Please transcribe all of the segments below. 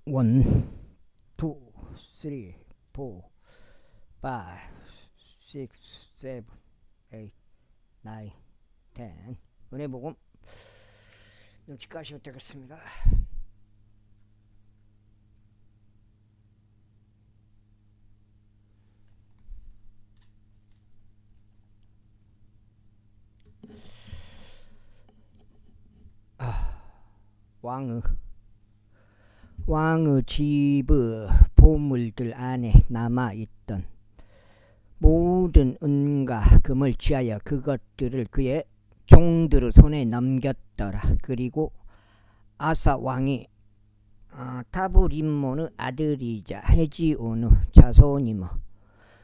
1, 2, 3, 4, 5, 6, 7, 8, 9, 10. 은혜복음 여기까지 되겠습니다. 왕의 집의 보물들 안에 남아있던 모든 은과 금을 취하여 그것들을 그의 종들의 손에 넘겼더라. 그리고 아사 왕이 타브림몬의 아들이자 헤지온의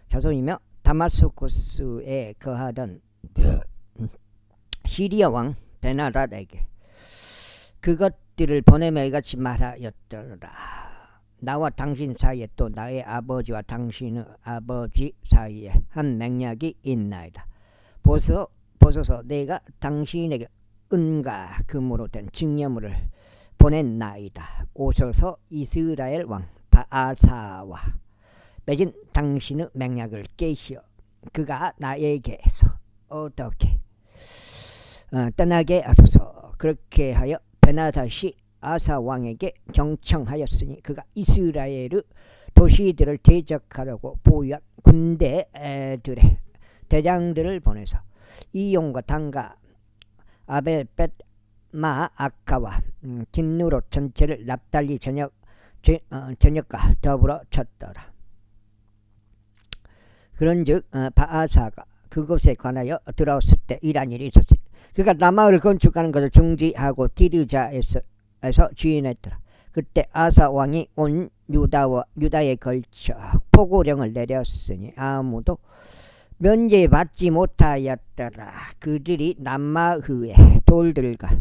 자손이며 다마스쿠스에 거하던 시리아 왕 베나닷에게 그것들을 보내며 이같이 말하였더라. 나와 당신 사이에 또 나의 아버지와 당신의 아버지 사이에 한 맹약이 있나이다. 보소서 내가 당신에게 은과 금으로 된 증여물을 보냈나이다. 오셔서 이스라엘 왕 바아사와 맺은 당신의 맹약을 깨시어 그가 나에게서 어떻게 떠나게 하소서. 그렇게 하여 베나닷이 아사 왕에게 경청하였으니 그가 이스라엘의 도시들을 대적하려고 보유한 군대들의 대장들을 보내서 이용과 단과 아벨벳 마아카와 긴누롯 전체를 납달리 전역과 더불어 쳤더라. 그런즉 바아사가 그곳에 관하여 들어왔을 때 이란 일이 있었지. 그가 라마를 건축하는 것을 중지하고 디르자에서 주인했더라. 그때 아사 왕이 온 유다에 걸쳐 포고령을 내렸으니 아무도 면제받지 못하였더라. 그들이 남마흐의 돌들과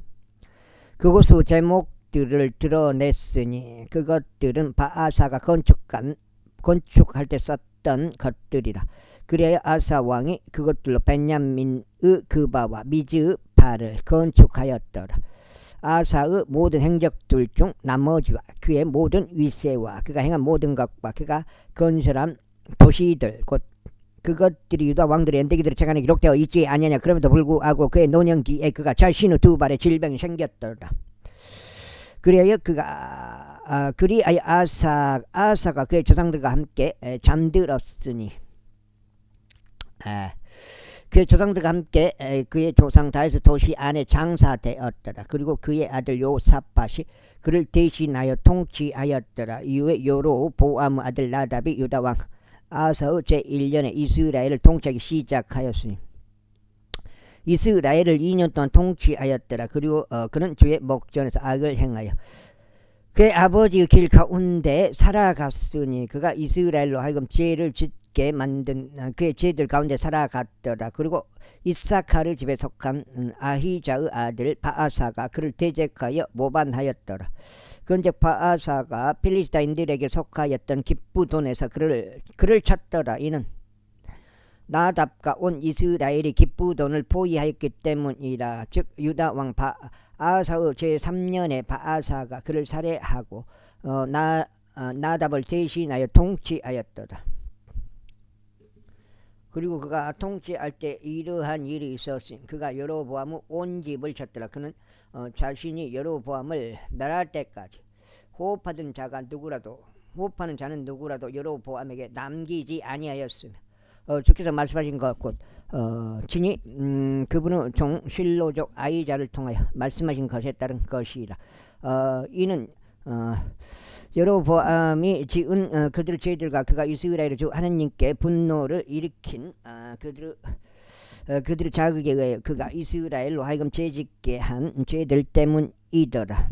그곳의 제목들을 드러냈으니 그것들은 바아사가 건축할 때 썼던 것들이라. 그래야 아사 왕이 그것들로 베냐민의 그바와 미즈의 발을 건축하였더라. 아사의 모든 행적들 중 나머지와 그의 모든 위세와 그가 행한 모든 것과 그가 건설한 도시들 곧 그것들이 유다 왕들의 연대기들의 책안에 기록되어 있지 아니하냐. 그럼에도 불구하고 그의 노년기에 그가 자신의 두 발에 질병이 생겼더라. 그리하여 아사가 그의 조상들과 함께 잠들었으니 그의 조상들과 함께 그의 조상 다윗의 도시 안에 장사되었더라. 그리고 그의 아들 요사밧이 그를 대신하여 통치하였더라. 이후에 여로보암의 아들 나답이 유다왕 아사의 제1년에 이스라엘을 통치하기 시작하였으니 이스라엘을 2년 동안 통치하였더라. 그리고 그는 주의 목전에서 악을 행하여 그의 아버지의 길 가운데 살아갔으니 그가 이스라엘로 하여금 죄를 짓게 만든 그의 죄들 가운데 살아갔더라. 그리고 이사카르 집에 속한 아히자의 아들 바아사가 그를 대적하여 모반하였더라. 그런즉 바아사가 필리스타인들에게 속하였던 기쁘돈에서 그를 쳤더라. 이는 나답과 온 이스라엘이 기쁘돈을 포위하였기 때문이라. 즉 유다 왕 바아사의 제3년에 바아사가 그를 살해하고 나답을 대신하여 통치하였더라. 그리고 그가 통치할 때 이러한 일이 있었으니 그가 여로보암의 온 집을 쳤더라. 그는 자신이 여로보암을 멸할 때까지 호흡하는 자는 누구라도 여로보암에게 남기지 아니하였으며 주께서 말씀하신 것 곧 친히 그분의 종 실로족 아이자를 통하여 말씀하신 것에 따른 것이라. 이는 여로보암이 지은 그들의 죄들과 그가 이스라엘의 주 하나님께 분노를 일으킨 그들의 자극에 의해 그가 이스라엘로 하여금 죄짓게 한 죄들 때문이더라.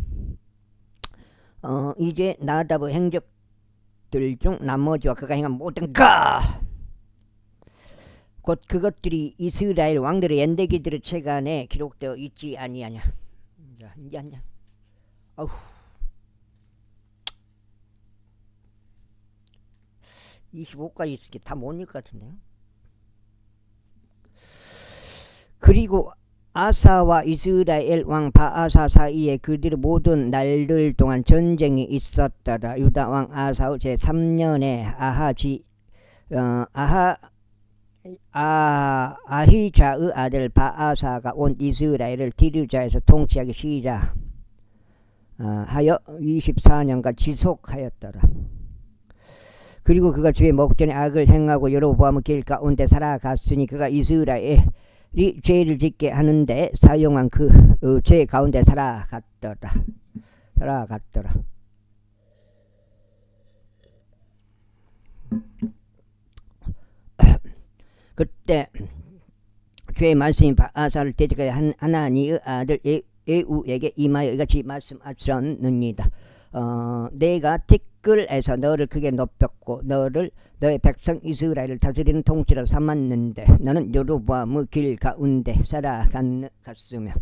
이제 나답의 행적들 중 나머지와 그가 행한 모든 곧 그것들이 이스라엘 왕들의 연대기들의 책안에 기록되어 있지 아니하냐. 자, 이제 한장. 어후. 25까지 있을게 다 못 읽을 것 같은데요. 그리고 아사와 이스라엘 왕 바아사 사이에 그들의 모든 날들 동안 전쟁이 있었더라. 유다 왕 아사 제 3년에 아히자의 아들 바아사가 온 이스라엘을 디르자에서 통치하기 시작하여 24년간 지속하였더라. 그리고 그가 주의 목전에 악을 행하고 여로보암의 길 가운데 살아갔으니 그가 이스라엘이 죄를 짓게 하는데 사용한 그 죄 가운데 살아갔더라. 그때 주의 말씀이 바아사를 대적하여 하나니의 아들 예우에게 임하여 이같이 말씀하셨느니라. 내가 티끌에서 너를 크게 높였고 너의 백성 이스라엘을 다스리는 통치로 삼았는데 너는 여로보암의 길 가운데 살아갔으며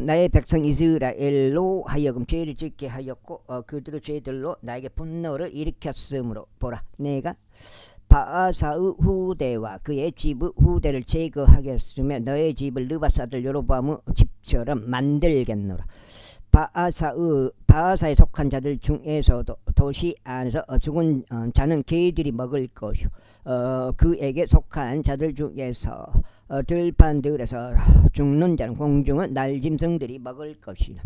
나의 백성 이스라엘로 하여금 죄를 짓게 하였고 그들의 죄들로 나에게 분노를 일으켰으므로 보라, 내가 바아사의 후대와 그의 집의 후대를 제거하겠으며 너의 집을 느바스 아들 여로보암의 집처럼 만들겠노라. 바아사에 속한 자들 중에서도 도시 안에서 죽은 자는 개들이 먹을 것이요 그에게 속한 자들 중에서 들판들에서 죽는 자는 공중은 날짐승들이 먹을 것이라.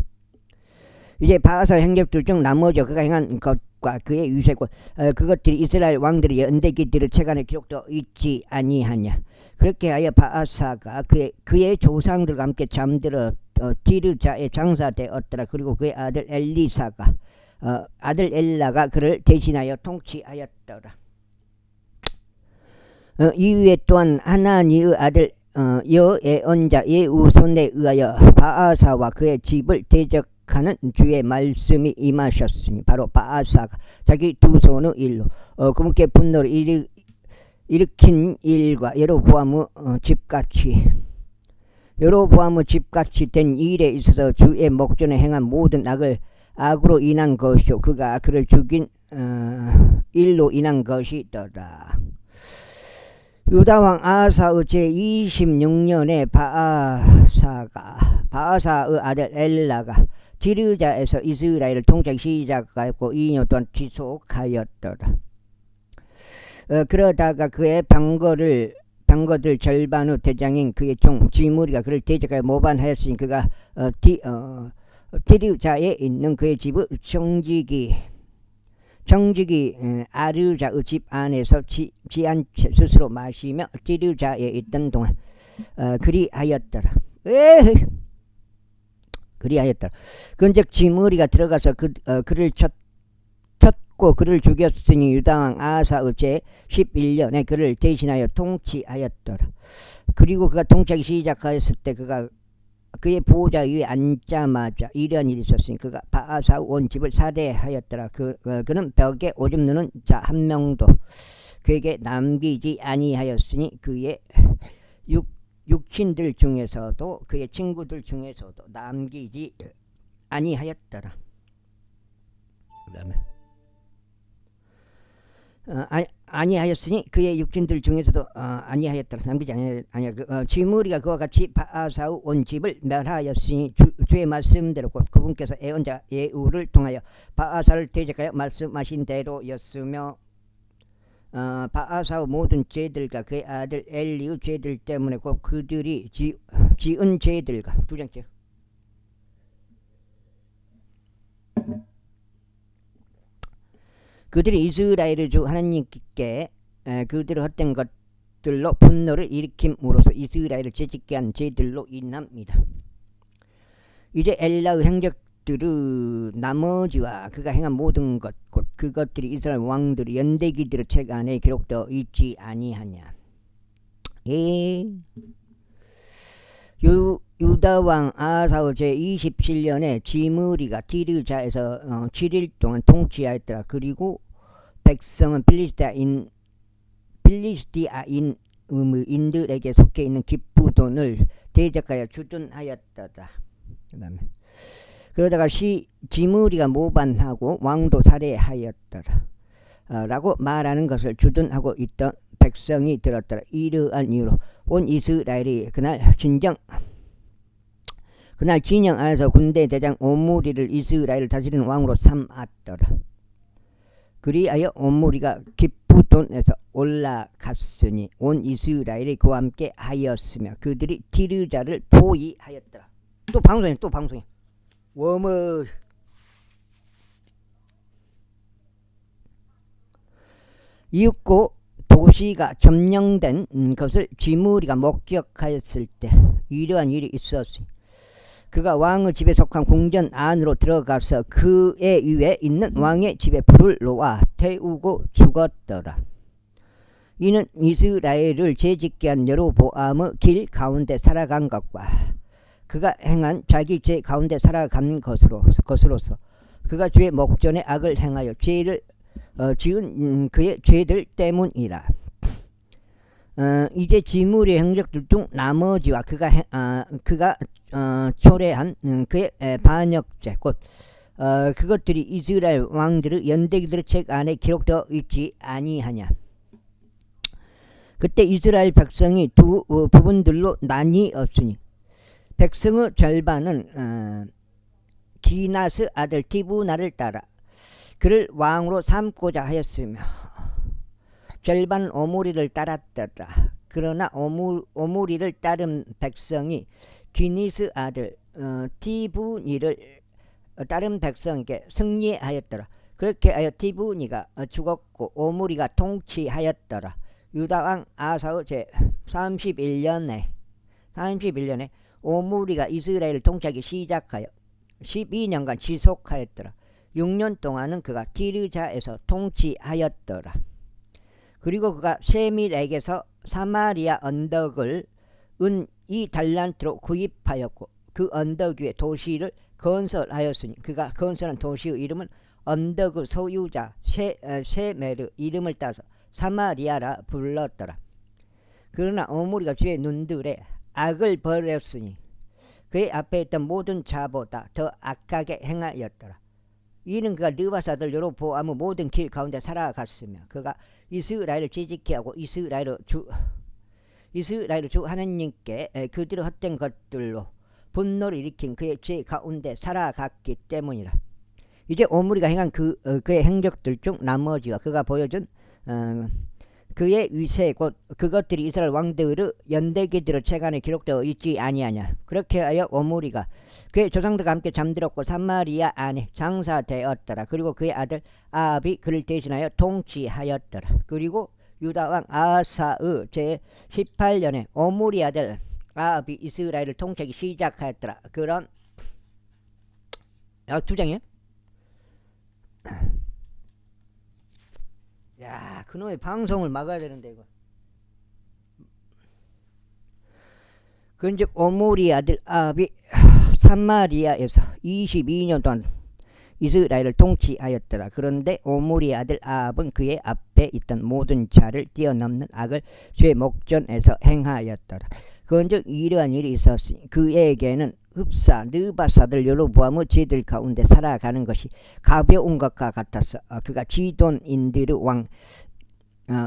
이제 바아사 행적들 중 나머지 그가 행한 것과 그의 유세고 그것들이 이스라엘 왕들의 연대기들의 책안에 기록되어 있지 아니하냐. 그렇게 하여 바아사가 그의 조상들과 함께 잠들어 디르자에 장사되었더라. 그리고 그의 아들 엘라가 그를 대신하여 통치하였더라. 이후에 또한 하나니의 아들 여에언자 예우 손에 의하여 바아사와 그의 집을 대적하는 주의 말씀이 임하셨으니 바로 바아사가 자기 두 손의 일로 그분께 분노를 일으킨 일과 여로보암의 집같이 된 일에 있어서 주의 목전에 행한 모든 악으로 인한 것이요 그가 그를 죽인 일로 인한 것이더라. 유다왕 아하사의 제26년에 바아사의 아들 엘라가 디르자에서 이스라엘을 통치하기 시작하였고 2년 동안 지속하였더라. 그러다가 그의 병거들 절반의 대장인 그의 종 지므리가 그를 대적하여 모반하였으니 그가 디르자에 있는 그의 집의 정직이 아르자의 집 안에서 지한채 스스로 마시며 디르자에 있던 동안 그리하였더라. 그런즉 지므리가 들어가서 그를 쳤고 그를 죽였으니 유다왕 아하사의 제11년에 그를 대신하여 통치하였더라. 그리고 그가 통치하기 시작하였을 때 그의 보호자 위에 앉자마자 이러한 일이 있었으니 그가 바아사 온 집을 살해하였더라. 그는 벽에 오줌 누는 자 한 명도 그에게 남기지 아니하였으니 그의 육신들 중에서도 그의 친구들 중에서도 남기지 아니하였더라. 그다음에 아니하였으니 그의 육신들 중에서도 아니하였더라. 남기지 아니하였더라. 지므리가 그와 같이 바아사의 온 집을 멸하였으니 주의 말씀대로 곧 그분께서 애언자 예우를 통하여 바아사를 대적하여 말씀하신 대로였으며 바아사의 모든 죄들과 그의 아들 엘리의 죄들 때문에 곧 그들이 지은 죄들과 두 장째 그들이 이스라엘의 주 하나님께 그들의 헛된 것들로 분노를 일으킴으로써 이스라엘을 죄짓게 한 죄들로 인합니다. 이제 엘라의 행적들의 나머지와 그가 행한 모든 것 곧 그것들이 이스라엘 왕들의 연대기들의 책 안에 기록되어 있지 아니하냐. 유다왕 아하사의 제27년에 지므리가 디르자에서 7일 동안 통치하였더라. 그리고 백성은 필리스티아인들에게 속해 있는 기브돈을 대적하여 주둔하였더라. 그러다가 지므리가 모반하고 왕도 살해하였더라. 라고 말하는 것을 주둔하고 있던 백성이 들었더라. 이러한 이유로 온 이스라엘이 그날 진영 안에서 군대 대장 오므리를 이스라엘을 다스리는 왕으로 삼았더라. 그리하여 오므리가 기브돈에서 올라갔으니 온 이스라엘이 그와 함께 하였으며 그들이 디르자를 포위하였더라. 또 방송해. 워머. 이윽고 도시가 점령된 것을 지므리가 목격하였을 때 이러한 일이 있었으니 그가 왕의 집에 속한 궁전 안으로 들어가서 그의 위에 있는 왕의 집에 불을 놓아 태우고 죽었더라. 이는 이스라엘을 죄짓게 한 여로보암의 길 가운데 살아간 것과 그가 행한 자기 죄 가운데 살아간 것으로서 그가 주의 목전에 악을 행하여 죄를 지은 그의 죄들 때문이라. 이제 지므리의 행적들 중 나머지와 그가 초래한 그의 반역죄 곧 그것들이 이스라엘 왕들의 연대기들의 책 안에 기록되어 있지 아니하냐. 그때 이스라엘 백성이 두 부분들로 나뉘었으니 백성의 절반은 기나스 아들 디브나를 따라 그를 왕으로 삼고자 하였으며 절반 오므리를 따랐더라. 그러나 오므리를 따른 백성이 기니스 아들 디브니를 따른 백성에게 승리하였더라. 그렇게 하여 디브니가 죽었고 오므리가 통치하였더라. 유다왕 아사의 제 31년에 오므리가 이스라엘을 통치하기 시작하여 12년간 지속하였더라. 6년 동안은 그가 디르자에서 통치하였더라. 그리고 그가 세밀에게서 사마리아 언덕을 은 2달란트로 구입하였고 그 언덕 위에 도시를 건설하였으니 그가 건설한 도시의 이름은 언덕의 소유자 세메르 이름을 따서 사마리아라 불렀더라. 그러나 오므리가 주의 눈들에 악을 벌였으니 그의 앞에 있던 모든 자보다 더 악하게 행하였더라. 이는 그가 느바사들 여로보암의 모든 길 가운데 살아갔으며 그가 이스라엘을 죄짓게 하고 이스라엘의 주 하나님께 그들의 헛된 것들로 분노를 일으킨 그의 죄 가운데 살아갔기 때문이라. 이제 오므리가 행한 그의 행적들 중 나머지와 그가 보여준 그의 위세 곧 그것들이 이스라엘 왕들의 연대기들의 책 안에 기록되어 있지 아니하냐. 그렇게 하여 오므리가 그의 조상들과 함께 잠들었고 사마리아 안에 장사되었더라. 그리고 그의 아들 아합이 그를 대신하여 통치하였더라. 그리고 유다왕 아사의 제 18년에 오므리 아들 아합이 이스라엘을 통치하기 시작하였더라. 그런 두 장이에요? 야, 그놈의 방송을 막아야 되는데 이거. 그런즉 오므리 아들 아합이 사마리아에서 22년 동안 이스라엘을 통치하였더라. 그런데 오므리 아들 아합은 그의 앞에 있던 모든 자를 뛰어넘는 악을 주의 목전에서 행하였더라. 그런즉 이러한 일이 있었으니 그에게는 흡사 느바사들 여로보암의 죄들 가운데 살아가는 것이 가벼운 것과 같아서 그가 지돈인들의 왕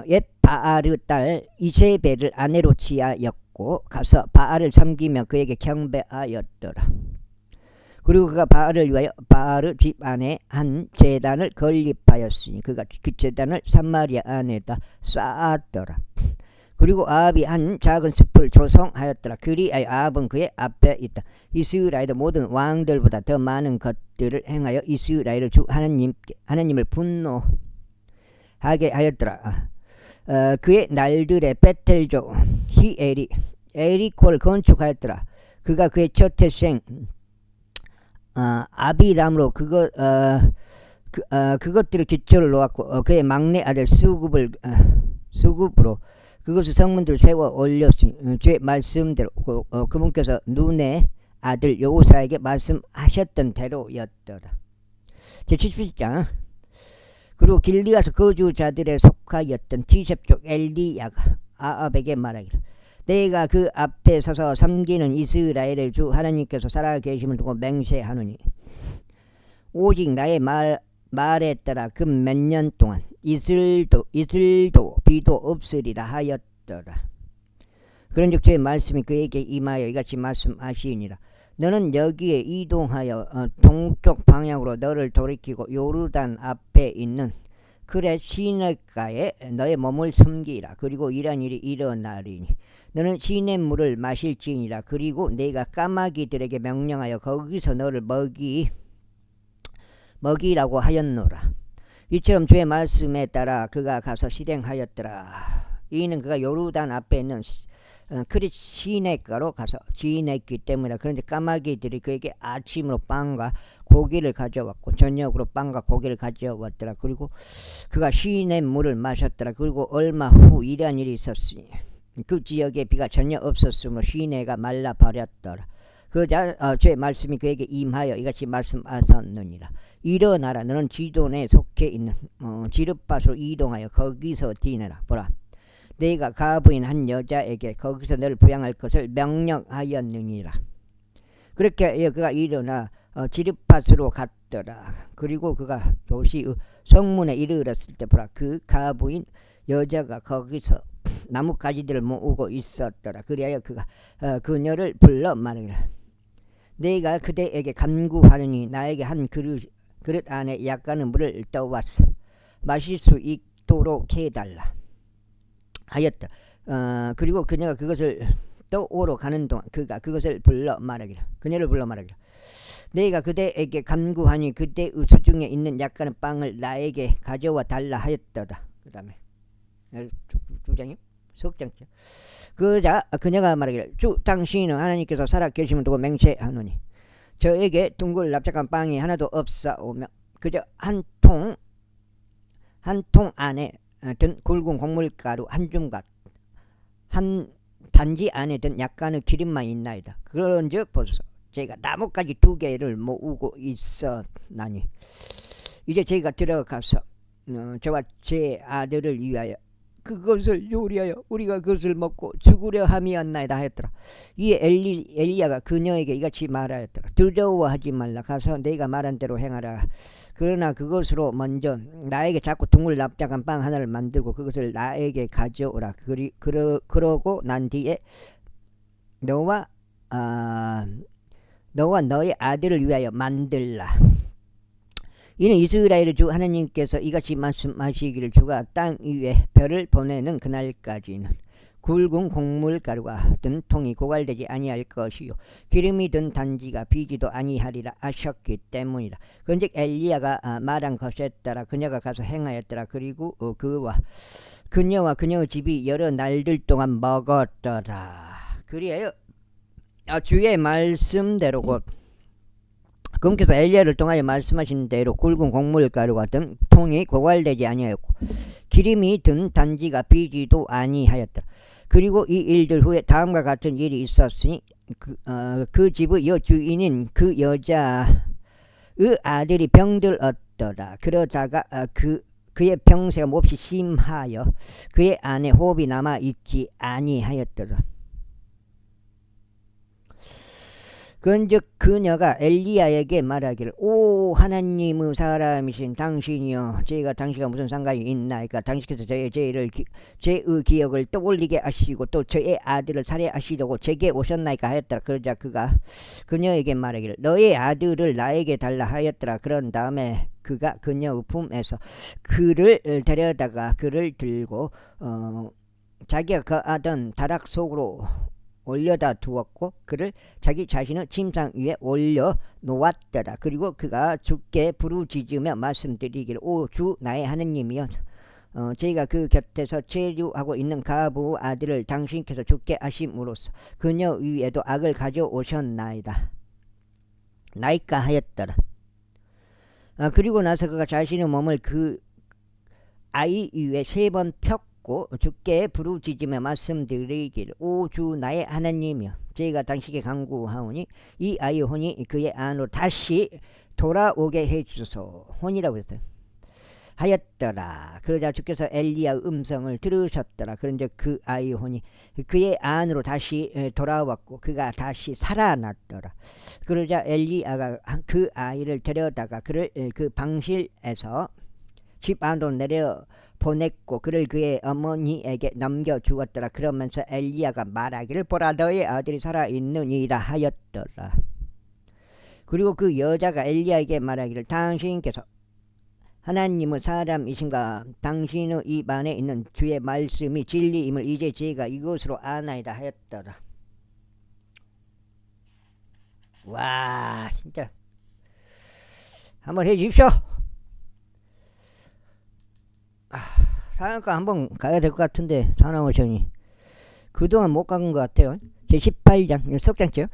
옛 바알의 딸 이세벨을 아내로 취하였고 가서 바알을 섬기며 그에게 경배하였더라. 그리고 그가 바알을 위하여 바알의 집 안에 한 제단을 건립하였으니 그가 그 제단을 사마리아 안에다 쌓았더라. 그리고 아합이 한 작은 숲을 조성하였더라. 그리하여 아합은 그의 앞에 있다 이스라엘의 모든 왕들보다 더 많은 것들을 행하여 이스라엘의 주 하나님을 분노하게 하였더라. 그의 날들에 베텔조 히엘이 에리코를 건축하였더라. 그가 그의 첫째 생 아비람으로 그것들을 기초를 놓았고 그의 막내 아들 수굽으로 그것을 성문들을 세워 올렸으니 주의 말씀대로 그분께서 눈의 아들 여호사에게 말씀하셨던 대로였더라. 제77장. 그리고 길리앗의 거주자들에 속하였던 티셉족 엘리야가 아합에게 말하기를 내가 그 앞에 서서 섬기는 이스라엘의 주 하나님께서 살아계심을 두고 맹세하노니 오직 나의 말에 따라 그 몇 년 동안 이슬도 비도 없으리라 하였더라. 그런즉 주의 말씀이 그에게 임하여 이같이 말씀하시니라. 너는 여기에 이동하여 동쪽 방향으로 너를 돌이키고 요르단 앞에 있는 그레 시냇가에 너의 몸을 섬기라. 그리고 이런 일이 일어나리니 너는 시냇물을 마실지니라. 그리고 내가 까마귀들에게 명령하여 거기서 너를 먹이라고 하였노라. 이처럼 주의 말씀에 따라 그가 가서 실행하였더라. 이는 그가 요르단 앞에 있는 그리 시냇가로 가서 지냈기 때문이라. 그런데 까마귀들이 그에게 아침으로 빵과 고기를 가져왔고 저녁으로 빵과 고기를 가져왔더라. 그리고 그가 시냇물을 마셨더라. 그리고 얼마 후 이러한 일이 있었으니 그 지역에 비가 전혀 없었으므로 시내가 말라버렸더라. 그러자 주의 말씀이 그에게 임하여 이같이 말씀하셨느니라. 일어나라. 너는 지돈에 속해 있는 지르밧으로 이동하여 거기서 지내라. 보라, 내가 가부인 한 여자에게 거기서 너를 부양할 것을 명령하였느니라. 그렇게 그가 일어나 지르밧으로 갔더라. 그리고 그가 도시의 성문에 이르렀을 때 보라, 그 가부인 여자가 거기서 나뭇가지들을 모으고 있었더라. 그리하여 그가 그녀를 불러 말하기를, 내가 그대에게 간구하느니 나에게 한 그릇 안에 약간의 물을 떠왔어 마실 수 있도록 해달라 하였다. 그리고 그녀가 그것을 떠오러 가는 동안 그가 그것을 불러 말하기를, 그녀를 불러 말하기를, 내가 그대에게 간구하니 그대의 수중에 있는 약간의 빵을 나에게 가져와 달라 하였더라. 그 다음에 두 장이요? 석장죠. 그러자 그녀가 말하기를, 주 당신은 하나님께서 살아 계심을 두고 맹세하노니 저에게 둥글 납작한 빵이 하나도 없사오며 그저 한 통 안에 든 굵은 곡물가루 한 줌과 한 단지 안에 든 약간의 기름만 있나이다. 그런즉 보소서, 제가 나뭇가지 2개를 모으고 있었나니 이제 제가 들어가서 저와 제 아들을 위하여 그것을 요리하여 우리가 그것을 먹고 죽으려 함이었나이다 하였더라. 이에 엘리야가 그녀에게 이같이 말하였더라. 두려워하지 말라. 가서 내가 말한 대로 행하라. 그러나 그것으로 먼저 나에게 자꾸 둥글 납작한 빵 하나를 만들고 그것을 나에게 가져오라. 그러고 난 뒤에 너와 너의 아들을 위하여 만들라. 이는 이스라엘의 주 하나님께서 이같이 말씀하시기를, 주가 땅 위에 별을 보내는 그날까지는 굵은 곡물가루가 든 통이 고갈되지 아니할 것이요 기름이 든 단지가 비지도 아니하리라 하셨기 때문이라. 그런즉 엘리야가 말한 것에 따라 그녀가 가서 행하였더라. 그리고 그녀와 그녀의 집이 여러 날들 동안 먹었더라. 그리하여 주의 말씀대로 곧 그분께서 엘리야를 통하여 말씀하신 대로 굵은 곡물가루가 든 통이 고갈되지 아니하였고 기름이 든 단지가 비지도 아니하였더라. 그리고 이 일들 후에 다음과 같은 일이 있었으니 그 집의 여주인인 그 여자의 아들이 병들었더라. 그러다가 그의 병세가 몹시 심하여 그의 안에 호흡이 남아 있지 아니하였더라. 그런즉 그녀가 엘리야에게 말하기를, 오 하나님의 사람이신 당신이여, 제가 당신과 무슨 상관이 있나이까? 당신께서 저의 기억을 떠올리게 하시고 또 저의 아들을 살해하시려고 제게 오셨나이까 하였더라. 그러자 그가 그녀에게 말하기를, 너의 아들을 나에게 달라 하였더라. 그런 다음에 그가 그녀의 품에서 그를 데려다가 그를 들고 자기가 거하던 다락 속으로 올려다 두었고 그를 자기 자신의 침상 위에 올려 놓았더라. 그리고 그가 주께 부르짖으며 말씀드리기를, 오 주 나의 하느님이여, 제가 그 곁에서 체류하고 있는 가부 아들을 당신께서 죽게 하심으로써 그녀 위에도 악을 가져오셨나이다 나이까 하였더라. 그리고 나서 그가 자신의 몸을 그 아이 위에 3번 폈고 주께 부르짖으며 말씀드리기를, 오 주 나의 하나님이여, 제가 당신께 간구하오니 이 아이의 혼이 그의 안으로 다시 돌아오게 해주소서. 혼이라고 했어요. 하였더라. 그러자 주께서 엘리야의 음성을 들으셨더라. 그런즉 그 아이의 혼이 그의 안으로 다시 돌아왔고 그가 다시 살아났더라. 그러자 엘리야가 그 아이를 데려다가 그를 그 방실에서 집 안으로 내려 보냈고 그를 그의 어머니에게 넘겨주었더라. 그러면서 엘리야가 말하기를 보라 너의 아들이 살아있느니라 하였더라. 그리고 그 여자가 엘리야에게 말하기를 당신께서 하나님의 사람이신가 당신의 입 안에 있는 주의 말씀이 진리임을 이제 제가 이것으로 아나이다 하였더라. 와 진짜 한번 해주십시오. 사랑과 한번 가야 될 것 같은데 사나오션이 그동안 못 간 것 같아요. 제18장 석장째요.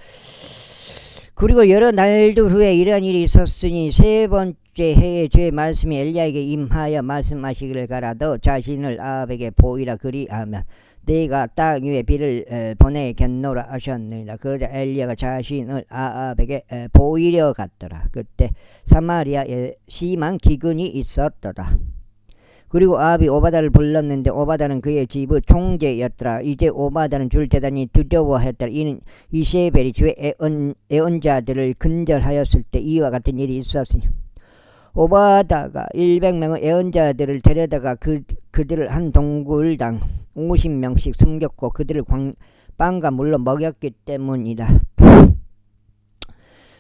그리고 여러 날들 후에 이런 일이 있었으니 세 번째 해에 주의 말씀이 엘리야에게 임하여 말씀하시기를 가라 너 자신을 아합에게 보이라 그리하면 내가 땅 위에 비를 보내겠노라 하셨느니라. 그러자 엘리야가 자신을 아합에게 보이려 갔더라. 그때 사마리아에 심한 기근이 있었더라. 그리고 아합이 오바다를 불렀는데 오바다는 그의 집의 총재였더라. 이제 오바다는 줄 대단히 두려워하였더라. 이는 이세벨이 주의 애언자들을 근절하였을 때 이와 같은 일이 있었으니 오바다가 100명의 애언자들을 데려다가 그들을 한 동굴당 50명씩 숨겼고 그들을 빵과 물로 먹였기 때문이다.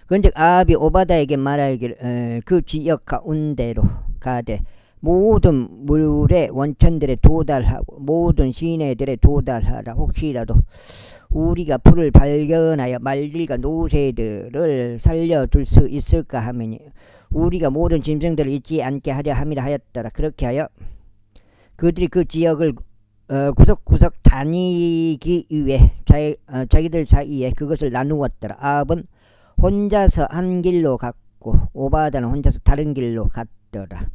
그런데 아합이 오바다에게 말하기를 그 지역 가운데로 가되 모든 물의 원천들에 도달하고 모든 시내들에 도달하라. 혹시라도 우리가 풀을 발견하여 말들과 노새들을 살려둘 수 있을까 하매니 우리가 모든 짐승들을 잊지 않게 하려 함이라 하였더라. 그렇게 하여 그들이 그 지역을 구석구석 다니기 위해 자기들 사이에 그것을 나누었더라. 아합은 혼자서 한 길로 갔고 오바다는 혼자서 다른 길로 갔더라.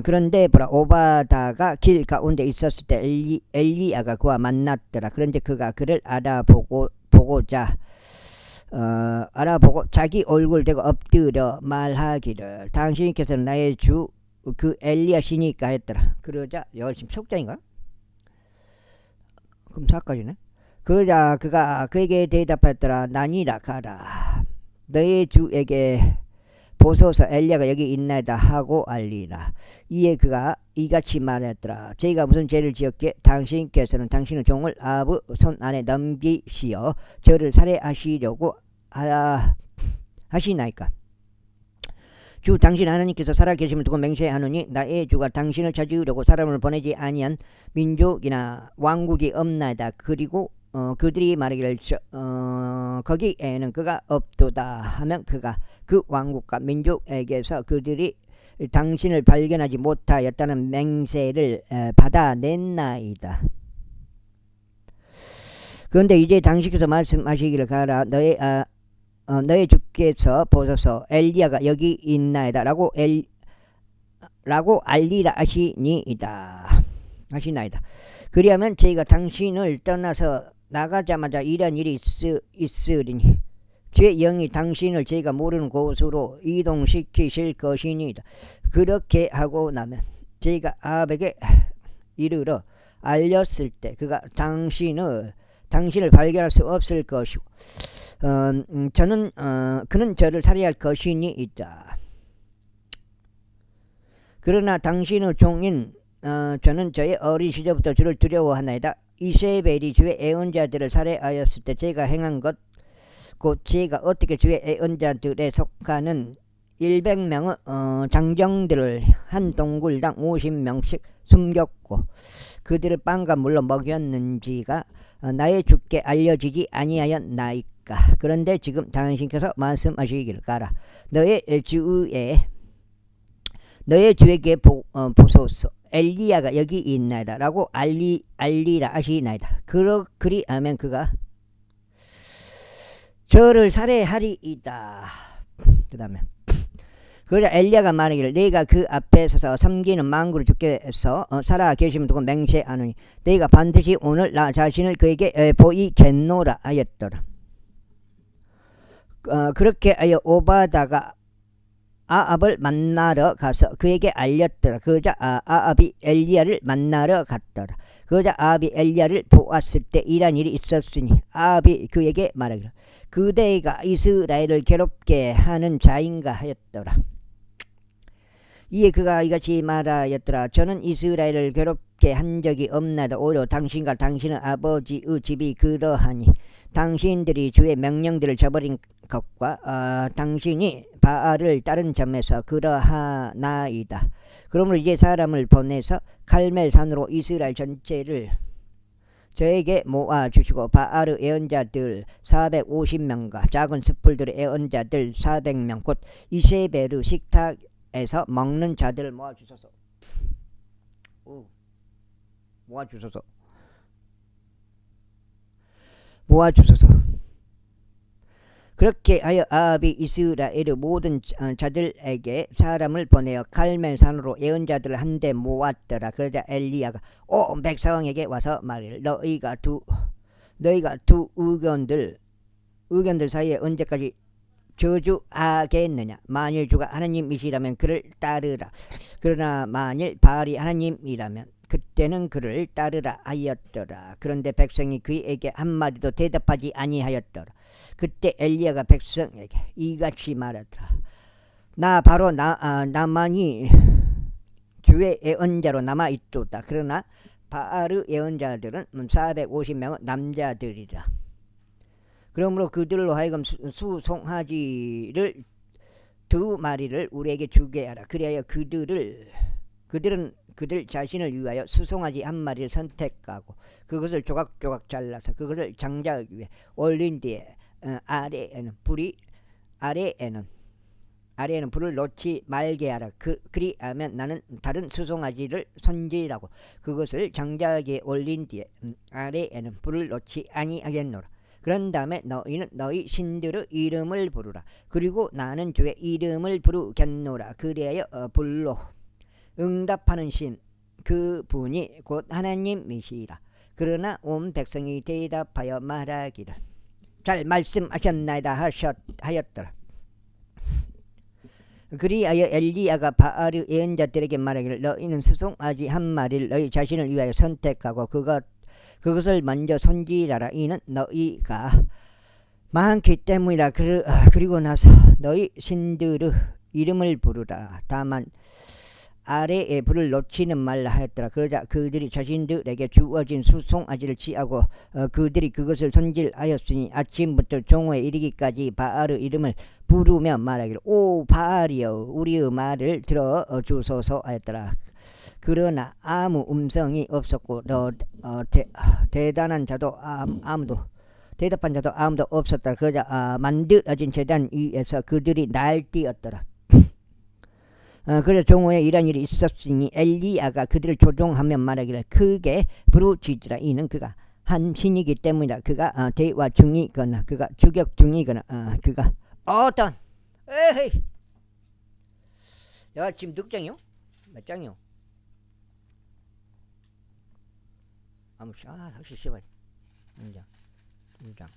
그런데 보라 오바다가 길 가운데 있었을 때 엘리야가 그와 만났더라. 그런데 그가 그를 알아보고 자기 얼굴 대고 엎드려 말하기를 당신께서는 나의 주 그 엘리야시니까 했더라. 그러자 여기 지금 속장인가? 그럼 사까지네. 그러자 그가 그에게 대답했더라. 나니라 가라. 너의 주에게 보소서 엘리야가 여기 있나이다 하고 알리라. 이에 그가 이같이 말했더라. 저희가 무슨 죄를 지었기에 당신께서는 당신의 종을 아합의 손 안에 넘기시어 저를 살해하시려고 하시나이까. 주 당신 하나님께서 살아계심을 두고 맹세하노니 나의 주가 당신을 찾으려고 사람을 보내지 아니한 민족이나 왕국이 없나이다. 그리고 그들이 말하기를 거기에는 그가 없도다 하면 그가 그 왕국과 민족에게서 그들이 당신을 발견하지 못하였다는 맹세를 받아냈나이다. 그런데 이제 당신께서 말씀하시기를 가라. 너의 주께서 보소서 엘리야가 여기 있나이다 라고 알리라 하시나이다. 그리하면 저희가 당신을 떠나서 나가자마자 이런 일이 있으리니 주의 영이 당신을 저희가 모르는 곳으로 이동시키실 것이니이다. 그렇게 하고 나면 저희가 아합에게 이르러 알렸을 때 그가 당신을 발견할 수 없을 것이고 그는 저를 살해할 것이니이다. 그러나 당신의 종인 저는 저의 어린 시절부터 주를 두려워하나이다. 이세벨이 주의 애언자들을 살해하였을 때 제가 행한 것 곧 제가 어떻게 주의 애언자들에 속하는 100명의 장정들을 한 동굴당 50명씩 숨겼고 그들을 빵과 물로 먹였는지가 나의 주께 알려지지 아니하였나이까. 그런데 지금 당신께서 말씀하시기를 가라. 너의 주에게 보소서 엘리야가 여기 있나이다 라고 알리라 하시나이다. 그리하면 그가 저를 살해하리이다. 그 다음에 그러자 엘리야가 말하기를 내가 그 앞에 서서 섬기는 만구를 주께서 살아 계시면 두고 맹세하노니 내가 반드시 오늘 나 자신을 그에게 보이겠노라 하였더라. 그렇게 하여 오바다가 아합을 만나러 가서 그에게 알렸더라. 그러자 아합이 엘리야를 만나러 갔더라. 그러자 아합이 엘리야를 보았을 때 이런 일이 있었으니 아합이 그에게 말하기를 그대가 이스라엘을 괴롭게 하는 자인가 하였더라. 이에 그가 이같이 말하였더라. 저는 이스라엘을 괴롭게 한 적이 없나이다. 오히려 당신과 당신의 아버지의 집이 그러하니 당신들이 주의 명령들을 저버린 것과 당신이 바알을 따른 점에서 그러하나이다. 그러므로 이제 사람을 보내서 갈멜산으로 이스라엘 전체를 저에게 모아주시고 바알의 예언자들 450명과 작은 숯불들의 예언자들 400명 곧 이세벨의 식탁에서 먹는 자들을 모아주소서. 모아주소서. 그렇게 하여 아합이 이스라엘의 모든 자들에게 사람을 보내어 갈멜산으로 예언자들을 한데 모았더라. 그러자 엘리야가 온 백성에게 와서 말이를 너희가 두 의견들 사이에 언제까지 저주하겠느냐. 만일 주가 하나님이시라면 그를 따르라. 그러나 만일 바알이 하나님이라면 그때는 그를 따르라 하였더라. 그런데 백성이 그에게 한마디도 대답하지 아니하였더라. 그때 엘리야가 백성에게 이같이 말하더라. 나 바로 나만이 주의 예언자로 남아있도다. 그러나 바알의 예언자들은 450명의 남자들이라. 그러므로 그들로 하여금 수송아지를 2마리를 우리에게 주게 하라. 그리하여 그들은 그들 자신을 위하여 수송아지 1마리를 선택하고 그것을 조각조각 잘라서 그것을 장자하기 위해 올린 뒤에 아래에는 불을 놓지 말게 하라. 그리하면 나는 다른 수송아지를 손질하고 그것을 장자하기에 올린 뒤에 아래에는 불을 놓지 아니하겠노라. 그런 다음에 너희는 너희 신들의 이름을 부르라. 그리고 나는 주의 이름을 부르겠노라. 그리하여 불로 응답하는 신 그분이 곧 하나님이시라. 그러나 온 백성이 대답하여 말하기를 잘 말씀하셨나이다 하였더라. 그리하여 엘리야가 바알의 예언자들에게 말하기를 너희는 수송아지 1마리를 너희 자신을 위하여 선택하고 그것을 먼저 손질하라. 이는 너희가 많기 때문이라. 그리고 나서 너희 신들의 이름을 부르라. 다만 아래에 불을 놓지는 말라 하였더라. 그러자 그들이 자신들에게 주어진 수송아지를 취하고 그들이 그것을 손질하였으니 아침부터 종호에 이르기까지 바알의 이름을 부르며 말하기를 오 바알이여 우리의 말을 들어 주소서 하였더라. 그러나 아무 음성이 없었고 대답한 자도 아무도 없었다. 그러자 만들어진 제단 위에서 그들이 날뛰었더라. 그래서 종호에 이런 일이 있었으니 엘리야가 그들을 조종하며 말하기를 크게 부르짖으라. 이는 그가 한 신이기 때문이다. 그가 대화 중이거나 그가 추격 중이거나 그가 어떤 에이 내가 지금 몇 장이요? 몇 장이요? 확실히 씹어야 돼. 1장 2장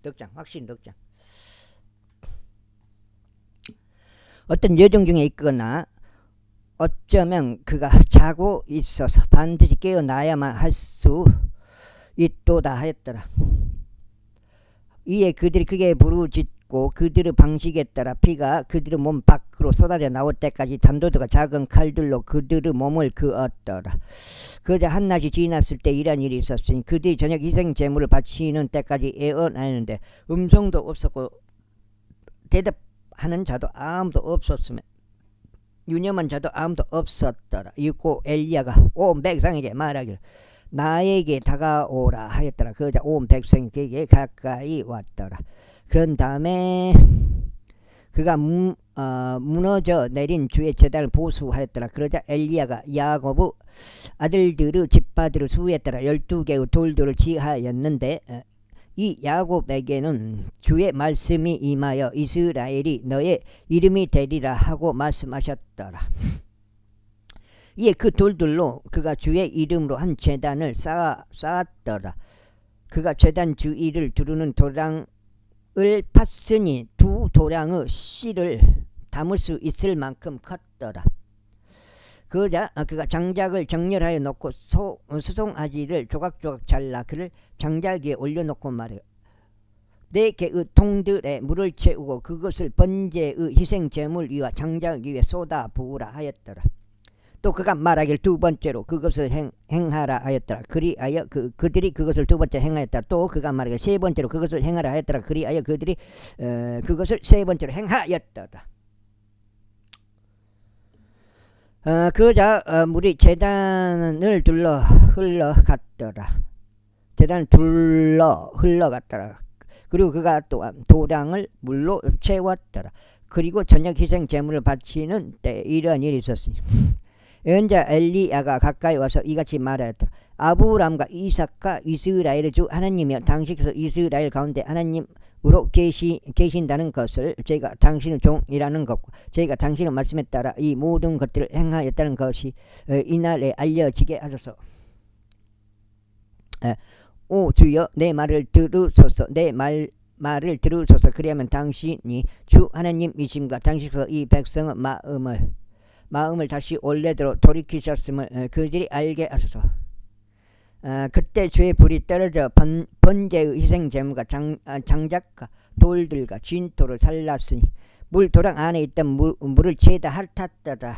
넉장 확실히 넉장. 어떤 여정 중에 있거나 어쩌면 그가 자고 있어서 반드시 깨어나야만 할 수 있도다 하였더라. 이에 그들이 크게 부르짖고 그들의 방식에 따라 피가 그들의 몸 밖으로 쏟아져 나올 때까지 단도드가 작은 칼들로 그들의 몸을 그었더라. 그러자 한낮이 지났을 때 이런 일이 있었으니 그들이 저녁 희생 제물을 바치는 때까지 예언하였는데 음성도 없었고 대답하는 자도 아무도 없었으며 유념한 자도 아무도 없었더라. 이고 엘리야가 온 백성에게 말하기를 나에게 다가오라 하였더라. 그러자 온 백성이 그에게 가까이 왔더라. 그런 다음에 그가 무너져 내린 주의 제단을 보수하였더라. 그러자 엘리야가 야곱의 아들들의 집파들을 수했더라. 12개의 돌들을 취하였는데 이 야곱에게는 주의 말씀이 임하여 이스라엘이 너의 이름이 되리라 하고 말씀하셨더라. 이에 그 돌들로 그가 주의 이름으로 한 제단을 쌓았더라. 그가 제단 주위를 두르는 도랑을 팠으니 2도량의 씨를 담을 수 있을 만큼 컸더라. 그러자 그가 장작을 정렬하여 놓고 수송아지를 조각조각 잘라 그를 장작 위에 올려놓고 말해요. 네 개의 통들에 물을 채우고 그것을 번제의 희생 제물 위와 장작 위에 쏟아 부으라 하였더라. 또 그가 말하길 두 번째로 그것을 행하라 하였더라. 그리하여 그들이 그것을 두 번째 행하였더라. 또 그가 말하길 세 번째로 그것을 행하라 하였더라. 그리하여 그들이 그것을 세 번째로 행하였더라. 그러자 물이 제단을 둘러 흘러갔더라. 제단을 둘러 흘러갔더라. 그리고 그가 또한 도량을 물로 채웠더라. 그리고 저녁 희생 제물을 바치는 때 이러한 일이 있었으니 예언자 엘리야가 가까이 와서 이같이 말하였더라. 아브람과 이삭과 이스라엘의 주 하나님이여 당신께서 이스라엘 가운데 하나님으로 계신다는 것을 제가 당신의 종이라는 것과 제가 당신의 말씀에 따라 이 모든 것들을 행하였다는 것이 이날에 알려지게 하소서. 오 주여 내 말을 들으소서. 내 말을 들으소서. 그리하면 당신이 주 하나님이심과 당신께서 이 백성의 마음을 다시 원래대로 돌이키셨음을 그들이 알게 하소서. 그때 주의 불이 떨어져 번제의 희생제물과 장작과 돌들과 진토를 살랐으니 물도랑 안에 있던 물을 죄다 핥았더라.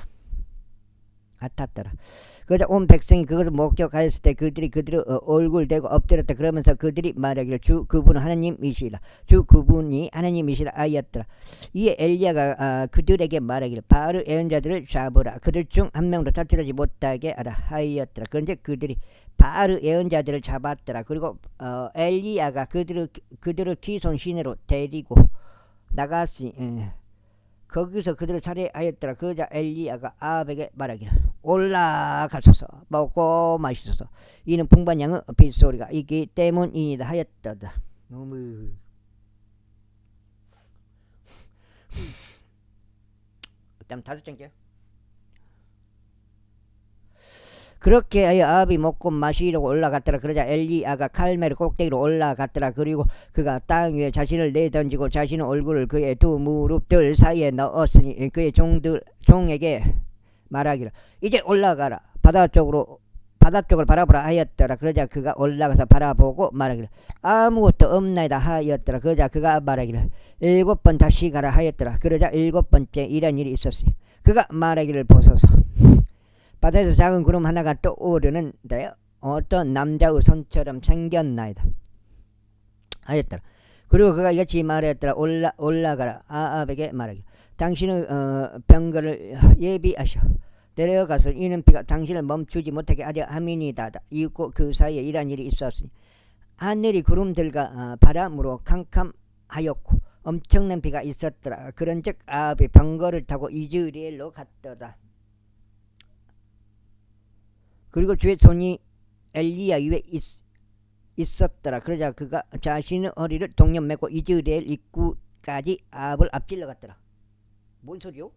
그러자 온 백성이 그것을 목격하였을 때 그들의 얼굴 대고 엎드렸다. 그러면서 그들이 말하기를 주 그분은 하나님이시라. 주 그분이 하나님이시라 하였더라. 이에 엘리야가 그들에게 말하기를 바알 예언자들을 잡으라. 그들 중 한 명도 탈출하지 못하게 하라 하였더라. 그런데 그들이 바알 예언자들을 잡았더라. 그리고 엘리야가 그들을 기손 시내로 데리고 나갔으니 거기서 그들을 살해하였더라. 그러자 엘리야가 아합에게 말하기를 올라가소서 먹고 마시소서. 이는 풍반양의 빗소리가 있기 때문이니이다 하였더라. 너무 일단 다섯 장게요. 그렇게 하여 아합이 먹고 마시려고 올라갔더라. 그러자 엘리야가 칼멜 꼭대기로 올라갔더라. 그리고 그가 땅 위에 자신을 내던지고 자신의 얼굴을 그의 두 무릎들 사이에 넣었으니 그의 종에게 말하기를 이제 올라가라. 바다 쪽을 바라보라 하였더라. 그러자 그가 올라가서 바라보고 말하기를 아무것도 없나이다 하였더라. 그러자 그가 말하기를 7번 다시 가라 하였더라. 그러자 7번째 이런 일이 있었으니 그가 말하기를 보소서. 바다에서 작은 구름 하나가 떠오르는데 어떤 남자의 손처럼 생겼나이다 하였더라. 그리고 그가 이같이 말하였더라. 올라가라. 아합에게 말하기를 당신의 병거를 예비하셔 내려가서 이는 비가 당신을 멈추지 못하게 하려 함이니이다. 이윽고 그 사이에 이러한 일이 있었으니 하늘이 구름들과 바람으로 캄캄하였고 엄청난 비가 있었더라. 그런즉 아합이 병거를 타고 이즈리엘로 갔더라. 그리고 주의 손이 엘리야 위에 있었더라. 그러자 그가 자신의 허리를 동력 메고 이즈리엘 입구까지 아합을 앞질러 갔더라. 뭔 소리요?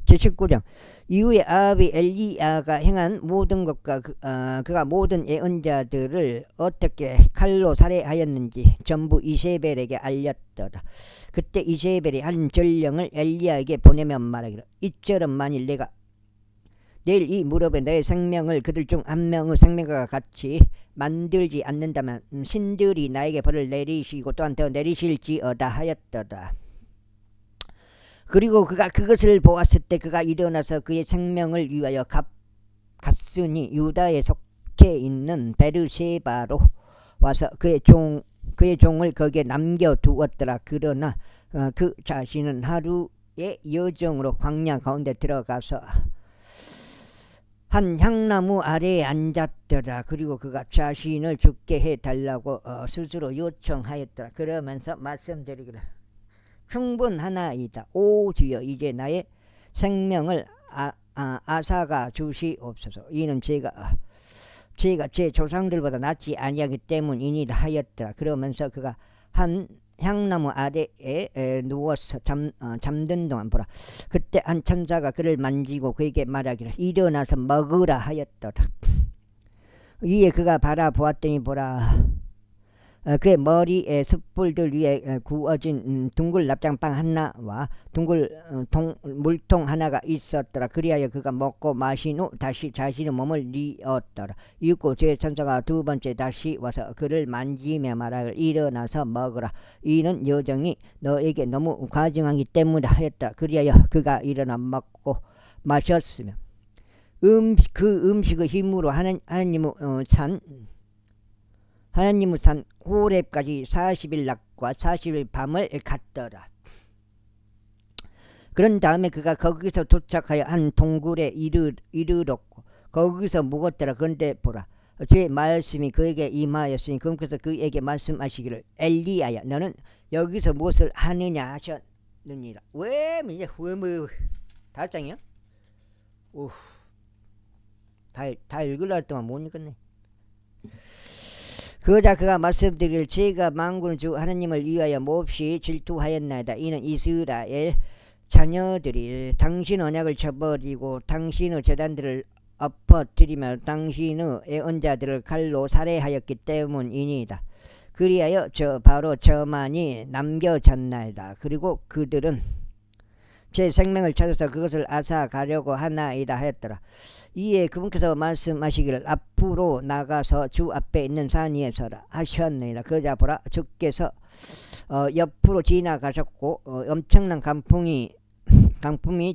제19장 이후에 아합이 엘리야가 행한 모든 것과 그가 모든 예언자들을 어떻게 칼로 살해하였는지 전부 이세벨에게 알렸더라. 그때 이세벨이 한 전령을 엘리야에게 보내며 말하기를 이처럼 만일 내가 내일 이 무렵에 너의 생명을 그들 중 한 명의 생명과 같이 만들지 않는다면 신들이 나에게 벌을 내리시고 또한 더 내리실지어다 하였더라. 그리고 그가 그것을 보았을 때 그가 일어나서 그의 생명을 위하여 갔으니 유다에 속해 있는 베르세바로 와서 그의 종을 거기에 남겨두었더라. 그러나 그 자신은 하루의 여정으로 광야 가운데 들어가서 한 향나무 아래에 앉았더라. 그리고 그가 자신을 죽게 해달라고 스스로 요청하였더라. 그러면서 말씀드리기를 충분하나이다. 오 주여 이제 나의 생명을 아사가 주시옵소서. 이는 제가 제 조상들보다 낫지 아니하기 때문이니이다 하였더라. 그러면서 그가 한 향나무 아래에 누워서 잠든 동안 보라. 그때 한 천사가 그를 만지고 그에게 말하기를 일어나서 먹으라 하였더라. 이에 그가 바라보았더니 보라 그의 머리에 숯불들 위에 구워진 둥글 납작빵 하나와 둥글 물통 하나가 있었더라. 그리하여 그가 먹고 마신 후 다시 자신의 몸을 뉘었더라. 이윽고 제 천사가 두 번째 다시 와서 그를 만지며 말하기를 일어나서 먹으라. 이는 여정이 너에게 너무 과중하기 때문이라 하였다. 그리하여 그가 일어나 먹고 마셨으며 그 음식의 힘으로 하나님의 산 호렙까지 40일 낮과 40일 밤을 갔더라. 그런 다음에 그가 거기서 도착하여 한 동굴에 이르렀고 거기서 묵었더라. 그런데 보라, 제 말씀이 그에게 임하였으니 그께서 그에게 말씀하시기를 엘리야야 너는 여기서 무엇을 하느냐 하셨느니라. 왜 이제 뭐 다섯 장이요? 오, 다 읽으려 할 동안 못 읽었네. 그러자 그가 말씀드리기를 제가 만군의 주 하나님을 위하여 몹시 질투하였나이다. 이는 이스라엘 자녀들이 당신 언약을 저버리고 당신의 제단들을 엎어뜨리며 당신의 애언자들을 칼로 살해하였기 때문이니이다. 그리하여 바로 저만이 남겨졌나이다. 그리고 그들은 제 생명을 찾아서 그것을 앗아가려고 하나이다 하였더라. 이에 그분께서 말씀하시기를 앞으로 나가서 주 앞에 있는 산 위에 서라 하셨느니라. 그러자 보라, 주께서 옆으로 지나가셨고 엄청난 강풍이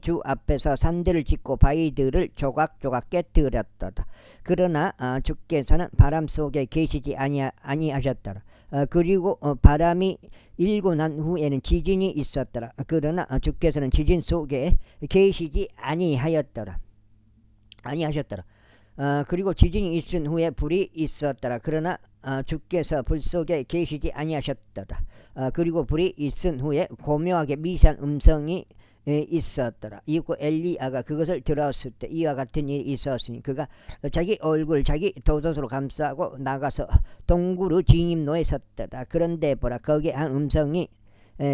주 앞에서 산들을 짚고 바위들을 조각조각 깨뜨렸더라. 그러나 주께서는 바람 속에 계시지 아니하셨더라. 그리고 바람이 일고 난 후에는 지진이 있었더라. 그러나 주께서는 지진 속에 계시지 아니하셨더라. 그리고 지진이 있은 후에 불이 있었더라. 그러나 주께서 불 속에 계시지 아니하셨더라. 그리고 불이 있은 후에 고묘하게 미세한 음성이 있었더라. 이윽고 엘리야가 그것을 들었을 때 이와 같은 일이 있었으니 그가 자기 얼굴 자기 돛옷으로 감싸고 나가서 동굴의 진입로에 섰더라. 그런데 보라, 거기에 한 음성이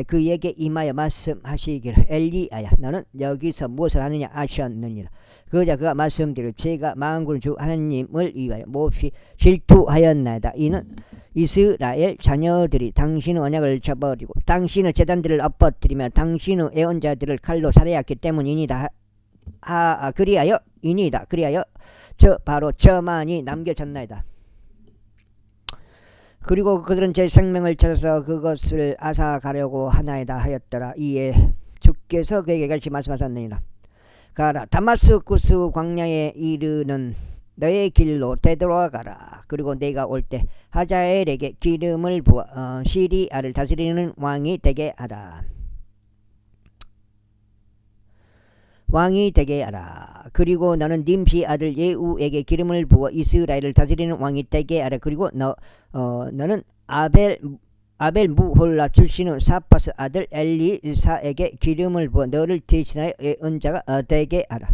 그에게 임하여 말씀하시기를 엘리야야 너는 여기서 무엇을 하느냐 하셨느니라. 그러자 그가 말씀드리기를 제가 만군의 주 하나님을 위하여 몹시 질투하였나이다. 이는 이스라엘 자녀들이 당신의 언약을 저버리고 당신의 제단들을 엎어뜨리며 당신의 애언자들을 칼로 살해했기 때문이니다. 그리하여 바로 저만이 남겨졌나이다. 그리고 그들은 제 생명을 찾아서 그것을 앗아가려고 하나이다 하였더라. 이에 주께서 그에게 같이 말씀하셨느니라. 가라, 다마스쿠스 광야에 이르는 너의 길로 되돌아가라. 그리고 내가 올 때 하자엘에게 기름을 부어 시리아를 다스리는 왕이 되게 하라. 그리고 너는 님시 아들 예후에게 기름을 부어 이스라엘을 다스리는 왕이 되게 하라. 그리고 너는 아벨 무홀라 출신의 사파스 아들 엘리사에게 기름을 부어 너를 대신하여 예언자가 되게 하라.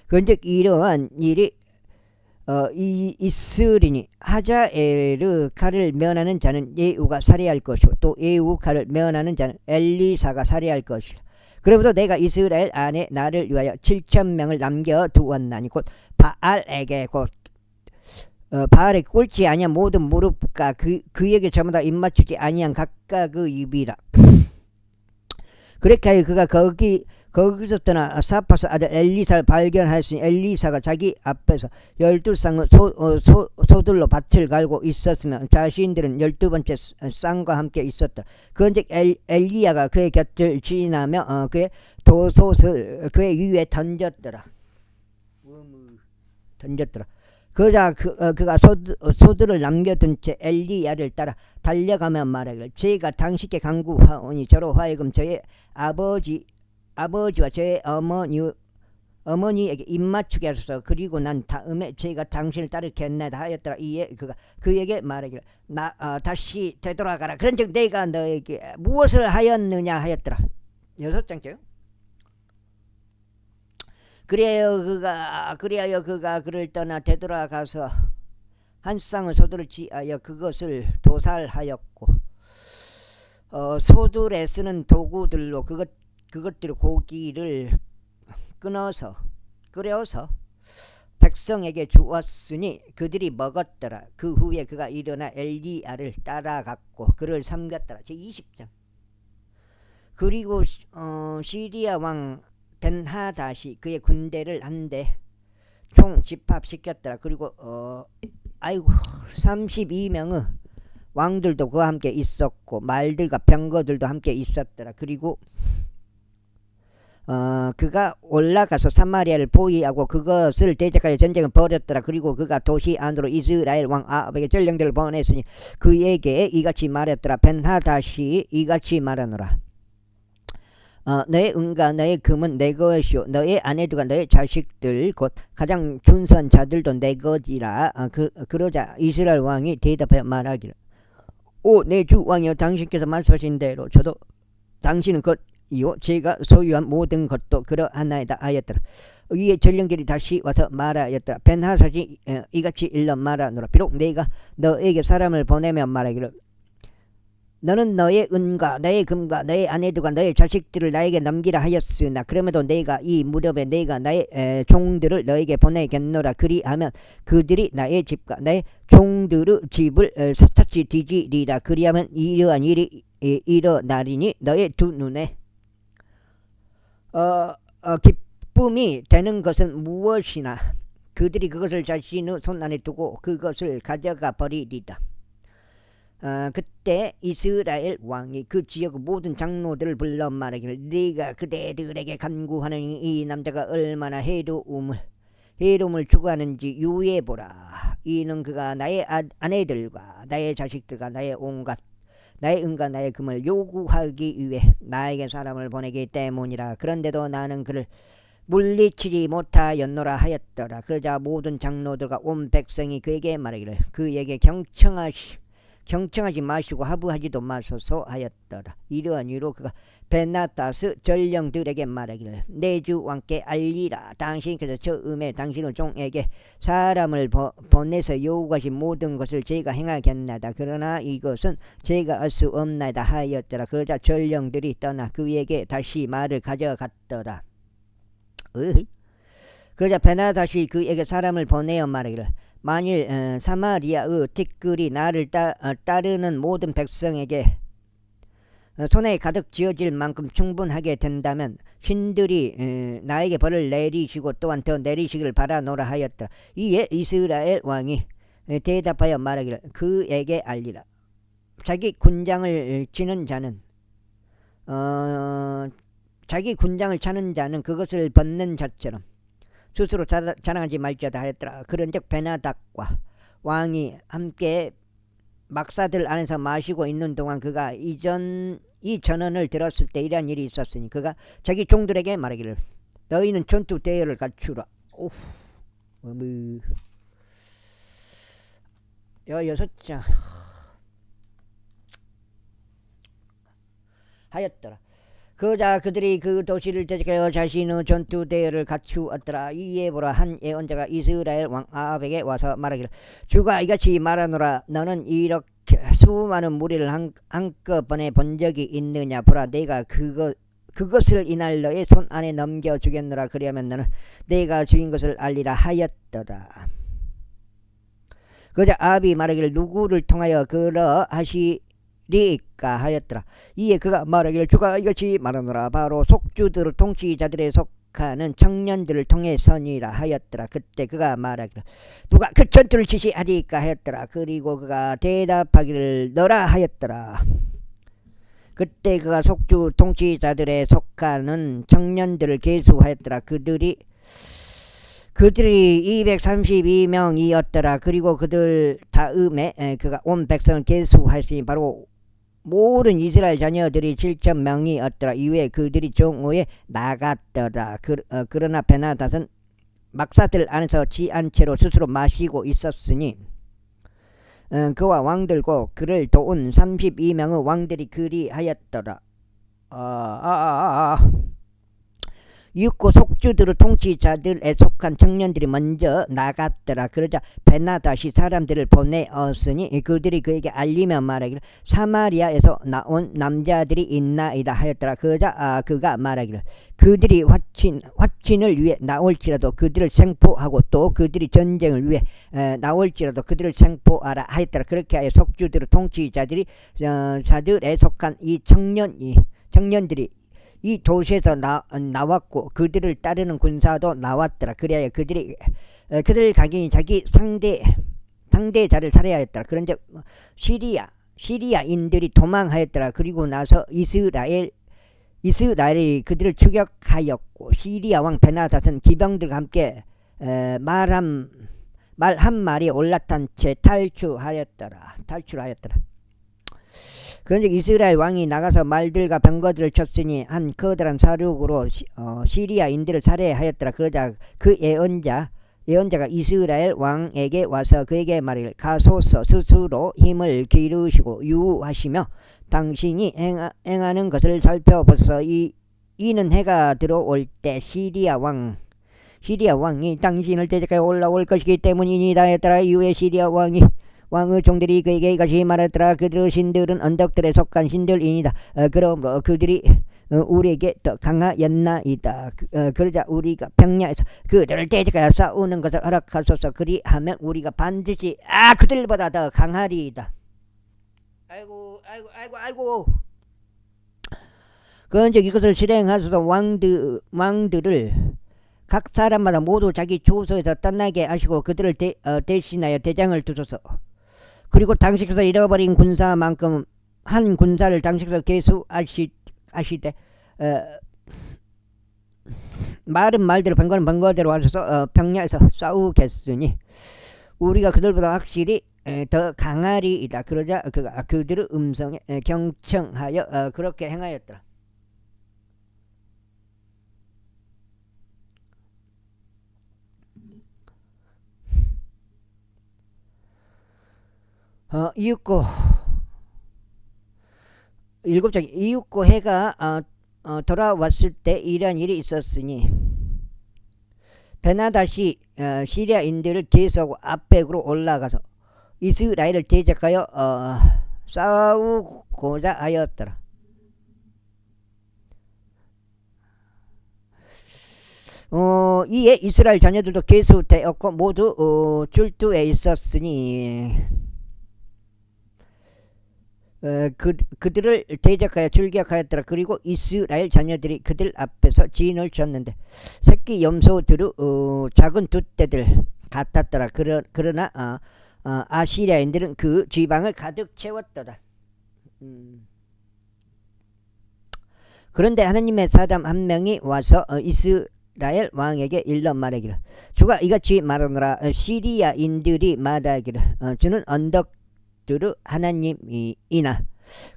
그런즉 이러한 일이 있으리니 하자엘의 칼을 면하는 자는 예후가 살해할 것이고 또 예후 칼을 면하는 자는 엘리사가 살해할 것이라. 그러므로 내가 이스라엘 안에 나를 위하여 7,000명을 남겨두었나니 곧 바알에게 바알의 꿇지 아니한 모든 무릎과 그에게 저마다 입맞추지 아니한 각각의 입이라. 그렇게 하여 그가 거기서 떠나 사파스 아들 엘리사를 발견하였으니 엘리사가 자기 앞에서 12쌍의 소들로 밭을 갈고 있었으며 자신들은 12번째 쌍과 함께 있었다. 그런즉 엘리야가 그의 곁을 지나며 그의 돛옷을 그의 위에 던졌더라. 그러자 그가 소들을 남겨둔 채 엘리야를 따라 달려가며 말하기를 제가 당신께 간구하오니 저로 하여금 저의 아버지와 저의 어머니에게 입맞추게 하소서. 그리고 난 다음에 제가 당신을 따르겠나이다 하였더라. 이에 그가 그에게 말하기를 다시 되돌아가라. 그런즉 내가 너에게 무엇을 하였느냐 하였더라. 6장째요. 그리하여 그가 그를 떠나 되돌아가서 한 쌍의 소들을 지하여 그것을 도살하였고 소들에 쓰는 도구들로 그것들의 고기를 끓여서 백성에게 주었으니 그들이 먹었더라. 그 후에 그가 일어나 엘리야를 따라갔고 그를 삼갔더라. 제20장. 그리고 시리아 왕 벤하닷이 그의 군대를 한데 총 집합시켰더라. 그리고 32명의 왕들도 그와 함께 있었고 말들과 병거들도 함께 있었더라. 그리고 그가 올라가서 사마리아를 포위하고 그것을 대적하여 전쟁을 벌였더라. 그리고 그가 도시 안으로 이스라엘 왕 아합에게 전령들을 보냈으니 그에게 이같이 말했더라. 벤하닷이 이같이 말하노라. 너의 은과 너의 금은 내 것이요 너의 아내들과 너의 자식들 곧 가장 준선 자들도 내 것이라. 그러자 이스라엘 왕이 대답하여 말하기를 오 내 주 왕이여 당신께서 말씀하신 대로 저도 당신은 것이요 제가 소유한 모든 것도 그러하나이다 하였더라. 이에 전령들이 다시 와서 말하였더라. 벤하닷이 이같이 일러 말하노라. 비록 내가 너에게 사람을 보내면 말하기를 너는 너의 은과 너의 금과 너의 아내들과 너의 자식들을 나에게 넘기라 하였으나 그럼에도 내가 이 무렵에 내가 나의 종들을 너에게 보내겠노라. 그리하면 그들이 나의 집과 나의 종들의 집을 샅샅이 뒤지리라. 그리하면 이러한 일이 일어나리니 너의 두 눈에 기쁨이 되는 것은 무엇이나 그들이 그것을 자신의 손 안에 두고 그것을 가져가 버리리라. 그때 이스라엘 왕이 그 지역의 모든 장로들을 불러 말하기를 네가 그대들에게 간구하는 이 남자가 얼마나 해로움을 추구하는지 유의해보라. 이는 그가 나의 아내들과 나의 자식들과 나의 온갖 나의 은과 나의 금을 요구하기 위해 나에게 사람을 보내기 때문이라. 그런데도 나는 그를 물리치지 못하였노라 하였더라. 그러자 모든 장로들과 온 백성이 그에게 말하기를 그에게 경청하지 마시고 하부하지도 마소서 하였더라. 이러한 이유로 그가 벤하닷의 전령들에게 말하기를 내 주 왕께 알리라. 당신께서 처음에 당신의 종에게 사람을 보내서 요구하신 모든 것을 제가 행하겠나이다. 그러나 이것은 제가 할 수 없나이다 하였더라. 그러자 전령들이 떠나 그에게 다시 말을 가져갔더라. 그러자 벤하닷이 그에게 사람을 보내어 말하기를 만일 사마리아의 티끌이 나를 따르는 모든 백성에게 손에 가득 쥐어질 만큼 충분하게 된다면 신들이 나에게 벌을 내리시고 또한 더 내리시기를 바라노라 하였다. 이에 이스라엘 왕이 대답하여 말하기를 그에게 알리라. 자기 군장을 치는 자는 자기 군장을 차는 자는 그것을 벗는 자처럼 스스로 자랑하지 말지어다 하였더라. 그런즉 벤하닷과 왕이 함께 막사들 안에서 마시고 있는 동안 그가 이 전언을 들었을 때 이러한 일이 있었으니 그가 자기 종들에게 말하기를 너희는 전투 대열을 갖추라. 여섯 장 하였더라. 그러자 그들이 그 도시를 대적하여 자신의 전투 대열을 갖추었더라. 이에 보라 한 예언자가 이스라엘 왕 아합에게 와서 말하기를 주가 이같이 말하노라. 너는 이렇게 수많은 무리를 한꺼번에 본 적이 있느냐. 보라 내가 그것을 이날 너의 손 안에 넘겨주겠노라. 그리하면 너는 내가 죽인 것을 알리라 하였더라. 그러자 아합이 말하기를 누구를 통하여 그러하시 리까 하였더라. 이에 그가 말하기를 주가 이것이 말하노라. 바로 속주들 통치자들에 속하는 청년들을 통해서니라 하였더라. 그때 그가 말하기를 누가 그 전투를 지시하리까 하였더라. 그리고 그가 대답하기를 너라 하였더라. 그때 그가 속주 통치자들에 속하는 청년들을 계수하였더라. 그들이 232명이었더라. 그리고 그들 다음에 그가 온 백성을 계수하였으니 바로 모든 이스라엘 자녀들이 7,000명이었더라. 이후에 그들이 정오에 나갔더라. 그러나 벤하닷은 막사들 안에서 취한 채로 스스로 마시고 있었으니 그와 왕들과 그를 도운 32명의 왕들이 그리하였더라. 이윽고 속주들의 통치자들에 속한 청년들이 먼저 나갔더라. 그러자 베나다시 사람들을 보내었으니 그들이 그에게 알리며 말하기를 사마리아에서 나온 남자들이 있나이다 하였더라. 그러자 그가 말하기를 그들이 화친을 위해 나올지라도 그들을 생포하고 또 그들이 전쟁을 위해 나올지라도 그들을 생포하라 하였더라. 그렇게 하여 속주들의 통치자들이 자들에 속한 이 청년들이 이 도시에서 나왔고 그들을 따르는 군사도 나왔더라. 그래야 그들이 그들 각인이 자기 상대자를 살해하였더라. 그런데 시리아인들이 도망하였더라. 그리고 나서 이스라엘이 그들을 추격하였고 시리아 왕 베나닷은 기병들과 함께 말 한 마리에 올라탄 채 탈출하였더라. 그런데 이스라엘 왕이 나가서 말들과 병거들을 쳤으니 한 커다란 사륙으로 시리아인들을 살해하였더라. 그러자 그 예언자가 이스라엘 왕에게 와서 그에게 말하기를 가소서 스스로 힘을 기르시고 유하시며 당신이 행하는 것을 살펴보소서. 이는 해가 들어올 때 시리아 왕이 당신을 대적하여 올라올 것이기 때문이니다 했더라. 이후에 시리아 왕의 종들이 그에게 이같이 말하더라. 그들의 신들은 언덕들에 속한 신들이니다. 그러므로 그들이 우리에게 더 강하였나이다. 그러자 우리가 병야에서 그들을 대적하여 싸우는 것을 허락하소서. 그리하면 우리가 반드시 그들보다 더 강하리이다. 아이고. 그런즉 이것을 실행하소서. 왕들을 각 사람마다 모두 자기 주소에서 떠나게 하시고 그들을 대신하여 대장을 두소서. 그리고 당시에서 잃어버린 군사만큼 한 군사를 당시에서 계수하시되 말은 말대로 병거는 병거대로 하셔서 병야에서 싸우겠으니 우리가 그들보다 확실히 더 강하리이다. 그러자 그가 그들의 음성에 경청하여 그렇게 행하였더라. 이윽고 7장 이윽고 해가 돌아왔을 때 이런 일이 있었으니 베나닷이 시리아인들을 계수하고 아펙으로 올라가서 이스라엘을 대적하여 싸우고자 하였더라. 이에 이스라엘 자녀들도 계수되었고 모두 출두해 있었으니 그들을 대적하여 출격하였더라. 그리고 이스라엘 자녀들이 그들 앞에서 진을 쳤는데 새끼 염소들의 작은 돛대들 같았더라. 그러나 아시리아인들은 그 지방을 가득 채웠더라. 그런데 하나님의 사람 한 명이 와서 이스라엘 왕에게 일러 말하기를 주가 이같이 말하노라. 시리아인들이 말하기를 주는 언덕들의 하나님이나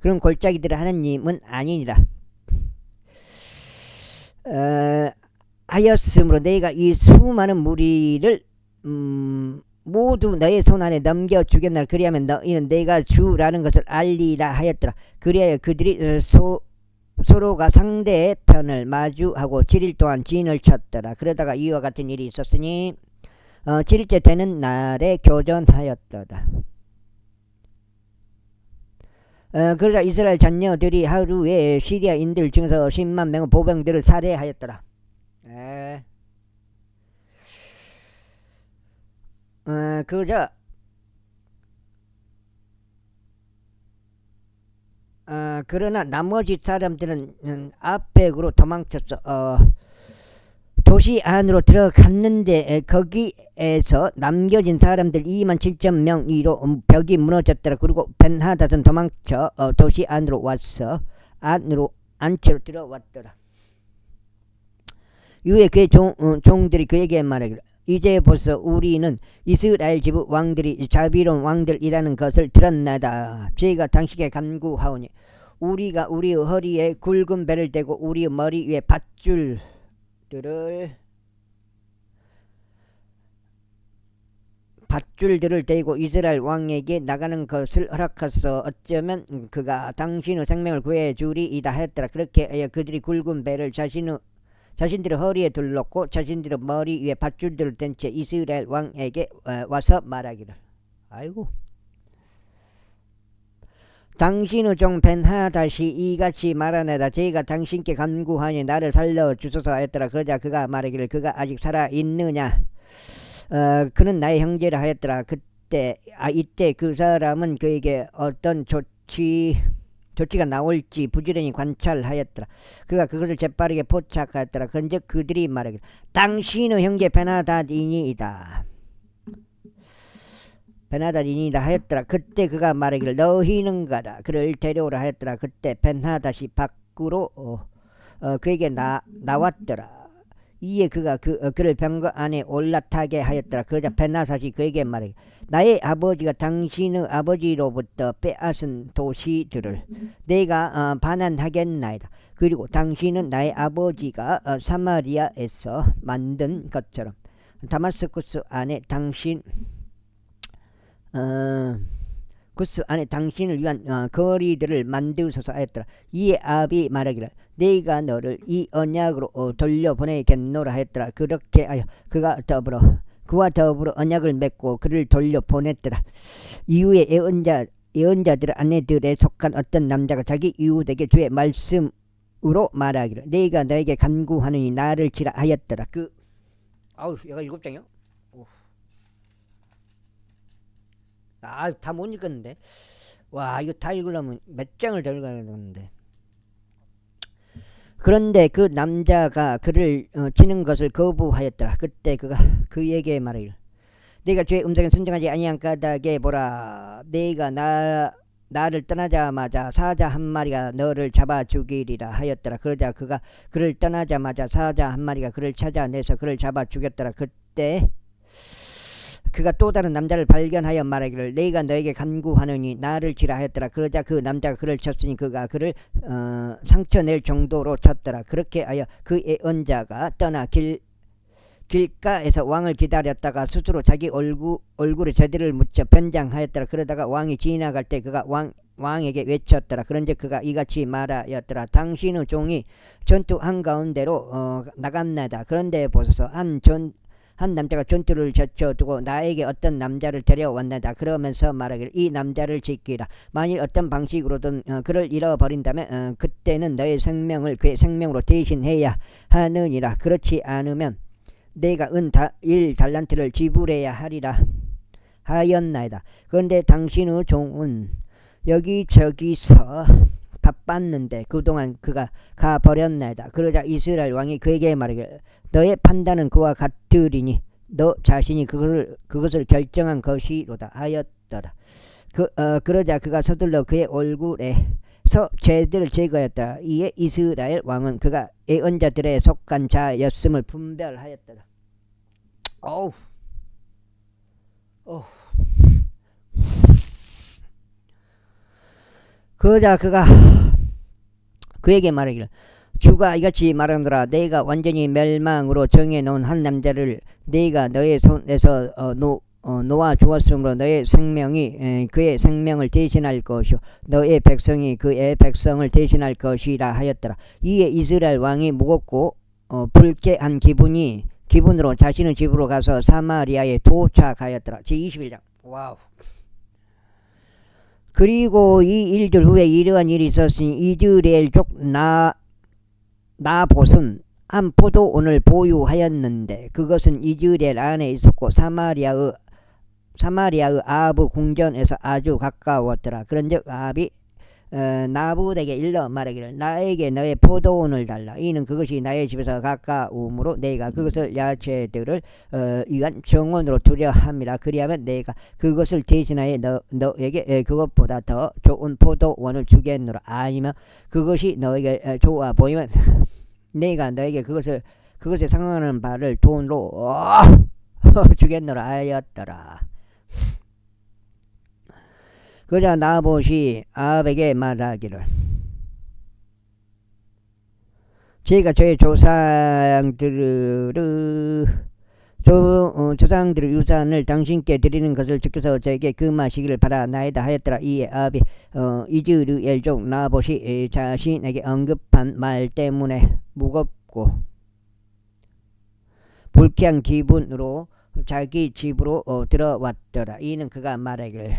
그런 골짜기들의 하나님은 아니니라 하였으므로 너희가 이 수많은 무리를 모두 너의 손안에 넘겨주겠나라. 그리하면 너희는 내가 주라는 것을 알리라 하였더라. 그리하여 그들이 서로가 상대의 편을 마주하고 7일 동안 진을 쳤더라. 그러다가 이와 같은 일이 있었으니 7일째 되는 날에 교전하였더라. 그러자 이스라엘 자녀들이 하루에 시리아인들 중에서 10만 명의 보병들을 살해하였더라. 그러자 그러나 나머지 사람들은 아펙으로 도망쳤어. 도시 안으로 들어갔는데 거기에서 남겨진 사람들 27,000명이로 벽이 무너졌더라. 그리고 벤하닷은 도망쳐 도시 안으로 와서 안채로 들어왔더라. 이후에 그의 종들이 그에게 말하기를 이제 벌써 우리는 이스라엘 집의 왕들이 자비로운 왕들이라는 것을 들었나이다. 저희가 당신에게 간구하오니 우리가 우리의 허리에 굵은 배를 대고 우리의 머리 위에 밧줄들을 대고 이스라엘 왕에게 나가는 것을 허락하소. 어쩌면 그가 당신의 생명을 구해주리이다 하였더라. 그렇게 하여 그들이 굵은 배를 자신들의 허리에 둘렀고 자신들의 머리 위에 밧줄들을 댄 채 이스라엘 왕에게 와서 말하기를. 아이고. 당신의 종 벤하닷이 이같이 말하네다. 저희가 당신께 간구하니 나를 살려주소서 하였더라. 그러자 그가 말하기를 그가 아직 살아있느냐. 그는 나의 형제라 하였더라. 이때 그 사람은 그에게 어떤 조치가 나올지 부지런히 관찰하였더라. 그가 그것을 재빠르게 포착하였더라. 그런즉 그들이 말하기를 당신의 형제 베나닷이니이다. 베나닷이니이다 하였더라. 그때 그가 말하기를 너희는 가라. 그를 데려오라 하였더라. 그때 베나닷이 밖으로 그에게 나왔더라. 이에 그가 그를 병거 안에 올라타게 하였더라. 그러자 베나닷이 그에게 말하기를 나의 아버지가 당신의 아버지로부터 빼앗은 도시들을 내가 반환하겠나이다. 그리고 당신은 나의 아버지가 사마리아에서 만든 것처럼 다마스쿠스 안에 당신을 위한 거리들을 만드소서 하였더라. 이에 아합이 말하기를 내가 너를 이 언약으로 돌려보내겠노라 하였더라. 그렇게 하여 그와 더불어 언약을 맺고 그를 돌려보냈더라. 이후에 예언자들의 아내들에 속한 어떤 남자가 자기 이웃에게 주의 말씀으로 말하기를 내가 너에게 간구하느니 나를 치라 하였더라. 얘가 7장이요? 다 못 읽었는데. 와, 이거 다 읽으려면 몇 장을 더 읽어야 되는데. 그런데 그 남자가 그를 치는 것을 거부하였더라. 그때 그가 그에게 말하기를 내가 주의 음성에 순종하지 아니한 까닭에 보라 내가 나를 떠나자마자 사자 한 마리가 너를 잡아 죽이리라 하였더라. 그러자 그가 그를 떠나자마자 사자 한 마리가 그를 찾아내서 그를 잡아 죽였더라. 그때 그가 또 다른 남자를 발견하여 말하기를 내가 너에게 간구하느니 나를 치라 하였더라. 그러자 그 남자가 그를 쳤으니 그가 그를 상처낼 정도로 쳤더라. 그렇게 하여 그 예언자가 떠나 길가에서 왕을 기다렸다가 스스로 자기 얼굴에 제대를 묻혀 변장하였더라. 그러다가 왕이 지나갈 때 그가 왕에게 외쳤더라. 그런즉 그가 이같이 말하였더라. 당신의 종이 전투 한가운데로 나갔나이다. 그런데 보소서 한 남자가 전투를 제쳐두고 나에게 어떤 남자를 데려왔나이다. 그러면서 말하기를 이 남자를 지키라. 만일 어떤 방식으로든 그를 잃어버린다면 그때는 너의 생명을 그의 생명으로 대신해야 하느니라. 그렇지 않으면 내가 1달란트를 지불해야 하리라 하였나이다. 그런데 당신의 종은 여기저기서 바빴는데 그동안 그가 가버렸나이다. 그러자 이스라엘 왕이 그에게 말하기를 너의 판단은 그와 같으리니 너 자신이 그것을 결정한 것이로다 하였더라. 그러자 그가 서둘러 그의 얼굴에서 죄들을 제거하였더라. 이에 이스라엘 왕은 그가 예언자들에 속한 자였음을 분별하였더라. 그러자 그가 그에게 말하기를 주가 이같이 말하노라. 내가 완전히 멸망으로 정해놓은 한 남자를 내가 너의 손에서 놓아 주었으므로 너의 생명이 그의 생명을 대신할 것이요 너의 백성이 그의 백성을 대신할 것이라 하였더라. 이에 이스라엘 왕이 무겁고 불쾌한 기분으로 자신의 집으로 가서 사마리아에 도착하였더라. 제21장. 와우. 그리고 이 일들 후에 이러한 일이 있었으니 이스라엘족 나봇은 한 포도원을 보유하였는데 그것은 이스라엘 안에 있었고 사마리아의 아합의 궁전에서 아주 가까웠더라. 그런즉 아합이 나봇에게 일러 말하기를 나에게 너의 포도원을 달라. 이는 그것이 나의 집에서 가까우므로 내가 그것을 야채들을 위한 정원으로 두려 함이라. 그리하면 내가 그것을 대신하여 너에게 그것보다 더 좋은 포도원을 주겠노라. 아니면 그것이 너에게 좋아 보이면 내가 너에게 그것에 상응하는 바를 돈으로 주겠노라 하였더라. 그러자 나봇이 아합에게 말하기를 제가 저의 조상들의 유산을 당신께 드리는 것을 지켜서 저에게 금하시기를 바라나이다 하였더라. 이에 아합이 이스라엘족 나봇이 자신에게 언급한 말 때문에 무겁고 불쾌한 기분으로 자기 집으로 들어왔더라. 이는 그가 말하기를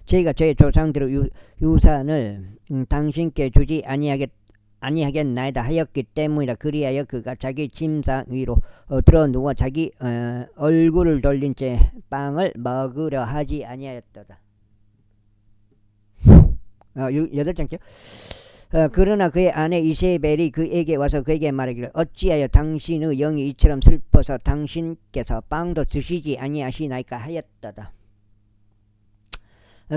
저희가 저희 조상들의 유산을 당신께 주지 아니하겠나이다 하였기 때문이라. 그리하여 그가 자기 침상 위로 들어 누워 자기 얼굴을 돌린 채 빵을 먹으려 하지 아니하였더라. 8장째. 그러나 그의 아내 이세벨이 그에게 와서 그에게 말하기를 어찌하여 당신의 영이 이처럼 슬퍼서 당신께서 빵도 드시지 아니하시나이까 하였더라.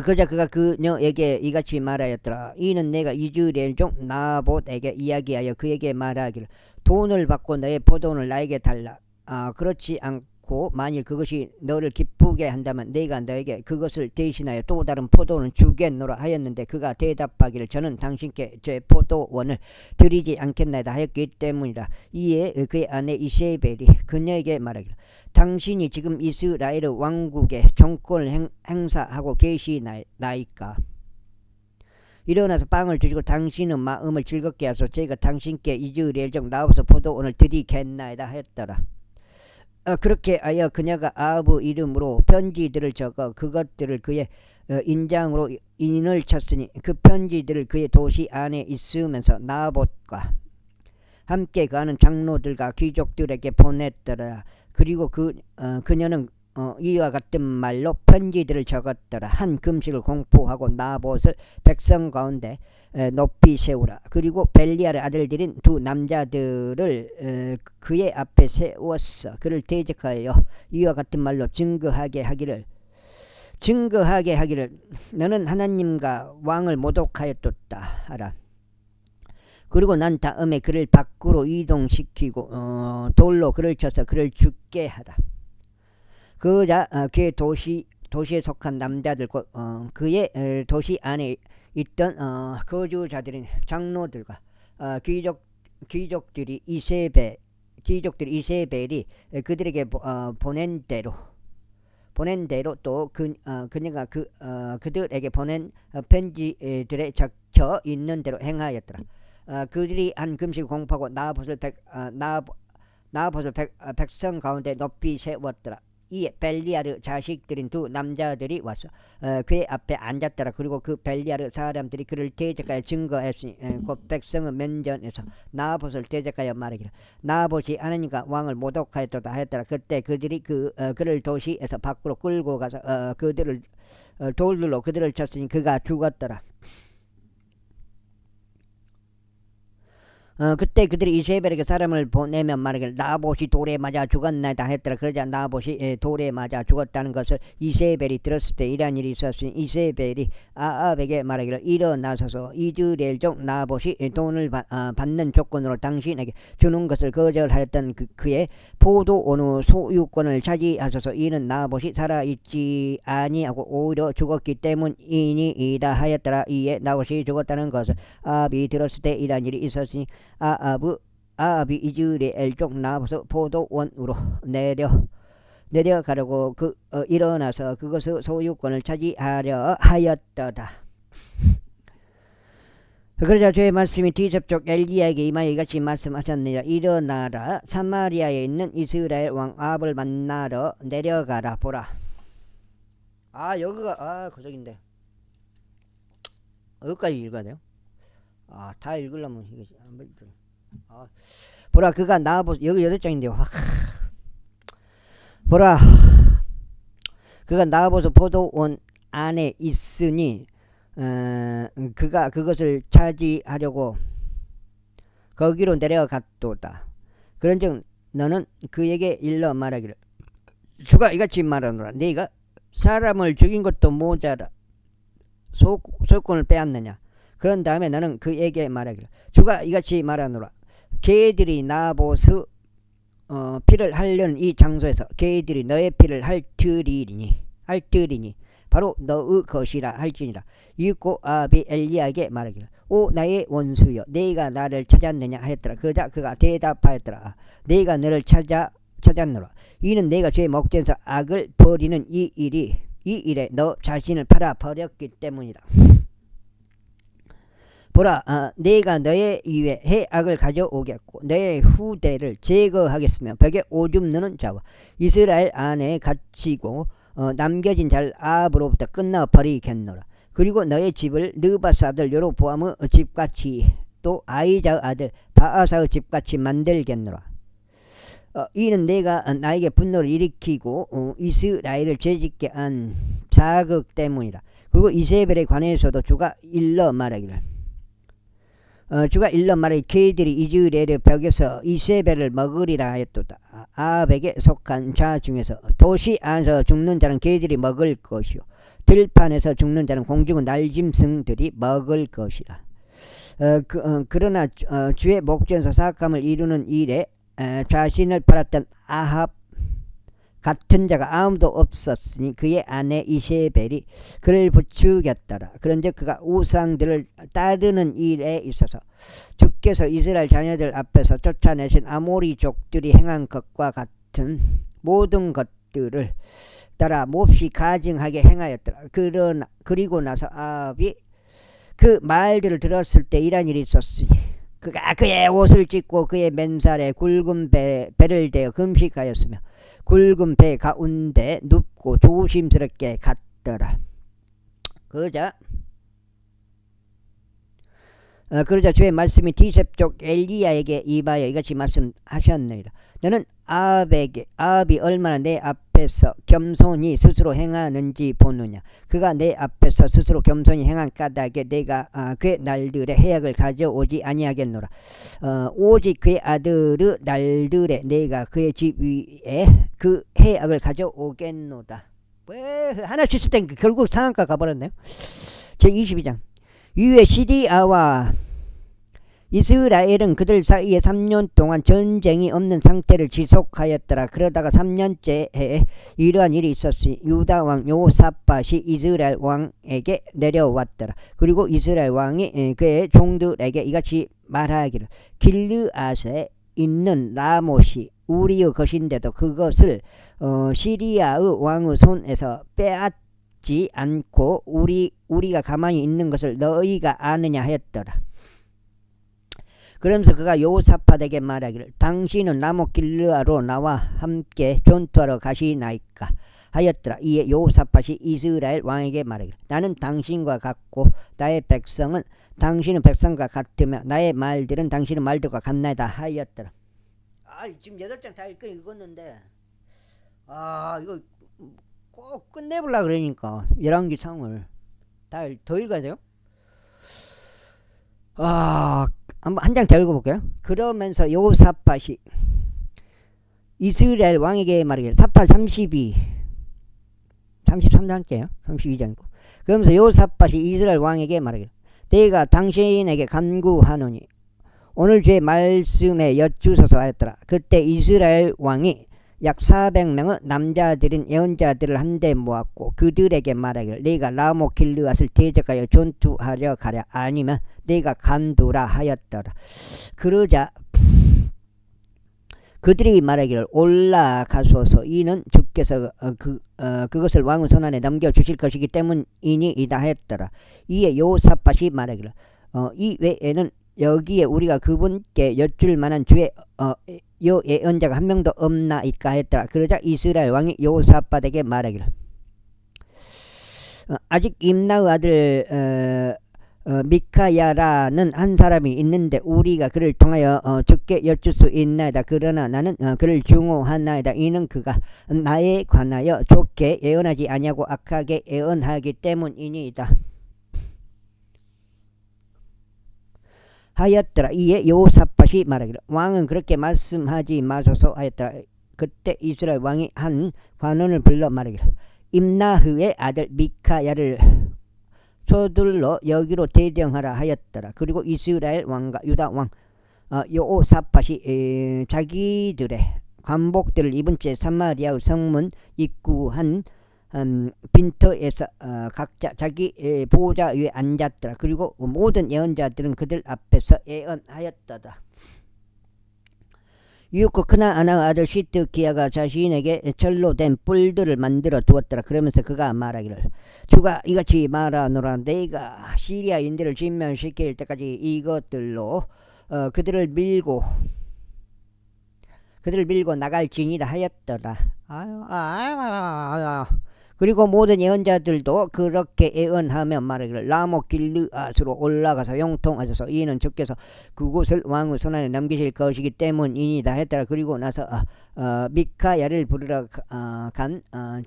그러자 그가 그녀에게 이같이 말하였더라. 이는 내가 이즈라엘 종 나봇에게 이야기하여 그에게 말하기를 돈을 받고 너의 포도원을 나에게 달라. 그렇지 않고 만일 그것이 너를 기쁘게 한다면 내가 너에게 그것을 대신하여 또 다른 포도원을 주겠노라 하였는데 그가 대답하기를 저는 당신께 제 포도원을 드리지 않겠나이다 하였기 때문이라. 이에 그의 아내 이세벨이 그녀에게 말하기를 당신이 지금 이스라엘 왕국의 정권을 행사하고 계시나이까. 일어나서 빵을 드시고 당신은 마음을 즐겁게 하소. 저희가 당신께 이즈라엘 종 나와서 포도원을 드리겠나이다 하였더라. 그렇게 하여 그녀가 아합의 이름으로 편지들을 적어 그것들을 그의 인장으로 인을 쳤으니 그 편지들을 그의 도시 안에 있으면서 나봇과 함께 가는 장로들과 귀족들에게 보냈더라. 그리고 그녀는 이와 같은 말로 편지들을 적었더라. 한 금식을 공포하고 나봇을 백성 가운데 높이 세우라. 그리고 벨리알의 아들들인 두 남자들을 그의 앞에 세웠어. 그를 대적하여 이와 같은 말로 증거하게 하기를 너는 하나님과 왕을 모독하였도다 하라. 그리고 난 다음에 그를 밖으로 이동시키고 돌로 그를 쳐서 그를 죽게 하라. 그러자 그의 도시에 속한 남자들 그의 도시 안에 있던 거주자들인 장로들과 귀족들이 이세벨이 그들에게 보낸 대로 또 그녀가 그들에게 보낸 편지들에 적혀 있는 대로 행하였더라. 그들이 한 금식을 공포하고 나봇을 백성 가운데 높이 세웠더라. 이에 벨리아르 자식들인 두 남자들이 와서 그의 앞에 앉았더라. 그리고 그 벨리아르 사람들이 그를 대적하여 증거했으니 곧 백성의 면전에서 나봇을 대적하여 말하기를 나봇이 하나님과 왕을 모독하였도다 하였더라. 그때 그들이 그를 도시에서 밖으로 끌고 가서 돌로 그들을 쳤으니 그가 죽었더라. 그때 그들이 이세벨에게 사람을 보내면 말하기를 나봇이 돌에 맞아 죽었나이다 했더라. 그러자 나봇이 돌에 맞아 죽었다는 것을 이세벨이 들었을 때 이러한 일이 있었으니 이세벨이 아합에게 말하기를 일어나서서 이즈라엘 종 나봇이 돈을 받는 조건으로 당신에게 주는 것을 거절하였던 그의 포도원의 소유권을 차지하소서. 이는 나봇이 살아있지 아니하고 오히려 죽었기 때문이니이다 하였더라. 이에 나봇이 죽었다는 것을 아합이 들었을 때 이러한 일이 있었으니 아합이 이즈라엘 종 나봇의 포도원으로 내려가려고 일어나서 그것의 소유권을 차지하려 하였더다. 그러자 주의 말씀이 디섭족 엘리야에게 임하여 이같이 말씀하셨느니라. 일어나라 사마리아에 있는 이스라엘 왕 아합을 만나러 내려가라. 보라. 여기가 고적인데 여기까지 읽어야 돼요? 다 읽으려면 이게 보라 그가 나봇 여기 8장인데요. 보라 그가 나봇의 포도원 안에 있으니 그가 그것을 차지하려고 거기로 내려갔도다. 그런즉 너는 그에게 일러 말하기를 주가 이같이 말하노라. 네가 사람을 죽인 것도 모자라 소유권을 빼앗느냐. 그런 다음에 너는 그에게 말하기를 주가 이같이 말하노라. 개들이 나봇의 피를 할려는 이 장소에서 개들이 너의 피를 핥으리니 바로 너의 것이라 할지니라. 이윽고 아합이 엘리야에게 말하기를 오 나의 원수여 네가 나를 찾았느냐 하였더라. 그러자 그가 대답하였더라. 네가 너를 찾았노라. 이는 내가 죄 목전에서 악을 버리는 이 일에 너 자신을 팔아 버렸기 때문이라. 보라, 내가 너의 위에 해악을 가져오겠고 너의 후대를 제거하겠으며 벽에 오줌 누는 자와 이스라엘 안에 갇히고 남겨진 자를 아합으로부터 끝나 버리겠노라. 그리고 너의 집을 느바스 아들 여로보암의 집같이 또 아이자의 아들 바아사의 집같이 만들겠노라. 이는 내가 나에게 분노를 일으키고 이스라엘을 죄짓게 한 자극 때문이라. 그리고 이세벨에 관해서도 주가 일러 말하기를 그들이 이스라엘의 벽에서 이세벨을 먹으리라 하였도다. 아합에게 속한 자 중에서 도시 안에서 죽는 자는 그들이 먹을 것이요 들판에서 죽는 자는 공중의 날짐승들이 먹을 것이라. 그러나 주의 목전에서 사악함을 이루는 일에 자신을 팔았던 아합 같은 자가 아무도 없었으니 그의 아내 이세벨이 그를 부추겼더라. 그런즉 그가 우상들을 따르는 일에 있어서 주께서 이스라엘 자녀들 앞에서 쫓아내신 아모리족들이 행한 것과 같은 모든 것들을 따라 몹시 가증하게 행하였더라. 그리고 나서 아합이 그 말들을 들었을 때 이런 일이 있었으니 그가 그의 옷을 찢고 그의 맨살에 굵은 배를 대어 금식하였으며 굵은 배 가운데 눕고 조심스럽게 갔더라. 그러자 주의 말씀이 디셉족 엘리야에게 임하여 이같이 말씀하셨느니라. 너는 아합이 얼마나 내 앞에서 겸손히 스스로 행하는지 보느냐. 그가 내 앞에서 스스로 겸손히 행한 까닭에 내가 그의 날들의 해악을 가져오지 아니하겠노라. 오직 그의 아들의 날들에 내가 그의 집 위에 그 해악을 가져오겠노다. 왜 하나씩 쓸 땐 결국 상한가 가버렸네요. 제22장. 이후에 시리아와 이스라엘은 그들 사이에 3년 동안 전쟁이 없는 상태를 지속하였더라. 그러다가 3년째에 이러한 일이 있었으니 유다 왕 요사밧이 이스라엘 왕에게 내려왔더라. 그리고 이스라엘 왕이 그의 종들에게 이같이 말하기를 길르앗에 있는 라못이 우리의 것인데도 그것을 시리아의 왕의 손에서 빼앗지 않고 우리가 가만히 있는 것을 너희가 아느냐 하였더라. 그러면서 그가 요사밧에게 말하기를 당신은 라못 길르아로 나와 함께 전투하러 가시나이까 하였더라. 이에 요사밧이 이스라엘 왕에게 말하기를 나는 당신과 같고 나의 백성은 당신의 백성과 같으며 나의 말들은 당신의 말들과 같나이다 하였더라. 지금 8장 다 읽었는데 이거 꼭 끝내보려고 그러니까 열왕기 상을 다 더 읽어야 돼요? 한번 한 장 더 읽어볼게요. 그러면서 요사밧이 이스라엘 왕에게 말하기를 삿발 33장째요. 32장이고. 그러면서 요사밧이 이스라엘 왕에게 말하기를 내가 당신에게 간구하노니 오늘 제 말씀에 여쭈소서 하였더라. 그때 이스라엘 왕이 약 400명의 남자들인 예언자들을 한데 모았고 그들에게 말하기를 네가 라못 길르앗을 대적하여 전투하려 가랴 아니면 네가 간두라 하였더라. 그러자 그들이 말하기를 올라가소서 이는 주께서 그것을 왕의 손안에 넘겨주실 것이기 때문이니이다 하였더라. 이에 요사밧이 말하기를 이 외에는 여기에 우리가 그분께 여쭐 만한 주의 예언자가 한 명도 없나이까 했더라. 그러자 이스라엘 왕이 요사밧에게 말하기를 아직 임나의 아들 미카야라는 한 사람이 있는데 우리가 그를 통하여 주께 여쭐 수 있나이다. 그러나 나는 그를 증오하나이다. 이는 그가 나에 관하여 좋게 예언하지 아니하고 악하게 예언하기 때문이니이다 하였더라. 이에 요사밧이 말하기를 왕은 그렇게 말씀하지 마소서 하였더라. 그때 이스라엘 왕이 한 관원을 불러 말하기를 임나흐의 아들 미카야를 서둘러 여기로 대령하라 하였더라. 그리고 이스라엘 왕과 유다 왕 요사밧이 자기들의 관복들을 입은 채 사마리아의 성문 입구한 빈터에서 각자 자기 보호자 위에 앉았더라. 그리고 모든 예언자들은 그들 앞에서 예언하였더라. 이윽고 크나아나 아들 시드기야가 자신에게 절로 된 뿔들을 만들어 두었더라. 그러면서 그가 말하기를 주가 이같이 말하노라. 내가 시리아인들을 진멸시킬 때까지 이것들로 그들을 밀고 나갈지니라 하였더라. 그리고 모든 예언자들도 그렇게 예언하며 말하기를 라모 길르앗으로 올라가서 형통하셔서 이는 주께서 그곳을 왕의 손안에 넘기실 것이기 때문이니다 했더라. 그리고 나서 미카야를 부르러 간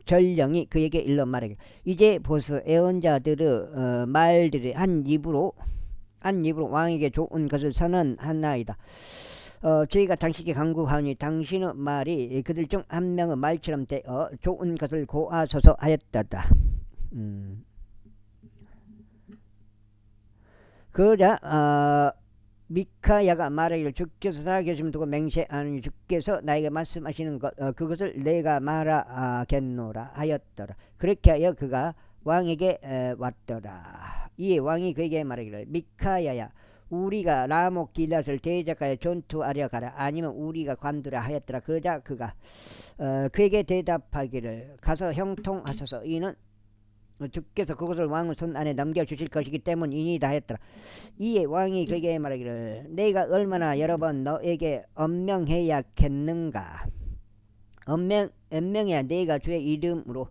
전령이 그에게 일러 말하기를 이제 보소 예언자들의 말들이 한 입으로 왕에게 좋은 것을 선언하나이다. 저희가 당신께 간구하니 당신의 말이 그들 중 한 명의 말처럼 되어 좋은 것을 고하소서 하였다. 그러자 미카야가 말하기를 주께서 살아계심을 두고 맹세하니 주께서 나에게 말씀하시는 것 그것을 내가 말하겠노라 하였더라. 그렇게 하여 그가 왕에게 왔더라. 이에 왕이 그에게 말하기를 미카야야 우리가 라모 길앗을 대적하여 전투하려 가라 아니면 우리가 관두라 하였더라. 그러자 그가 그에게 대답하기를 가서 형통하소서 이는 주께서 그것을 왕의 손 안에 넘겨주실 것이기 때문이니다 했더라. 이에 왕이 그에게 말하기를 내가 얼마나 여러 번 너에게 엄명해야겠는가. 엄명해야 내가 주의 이름으로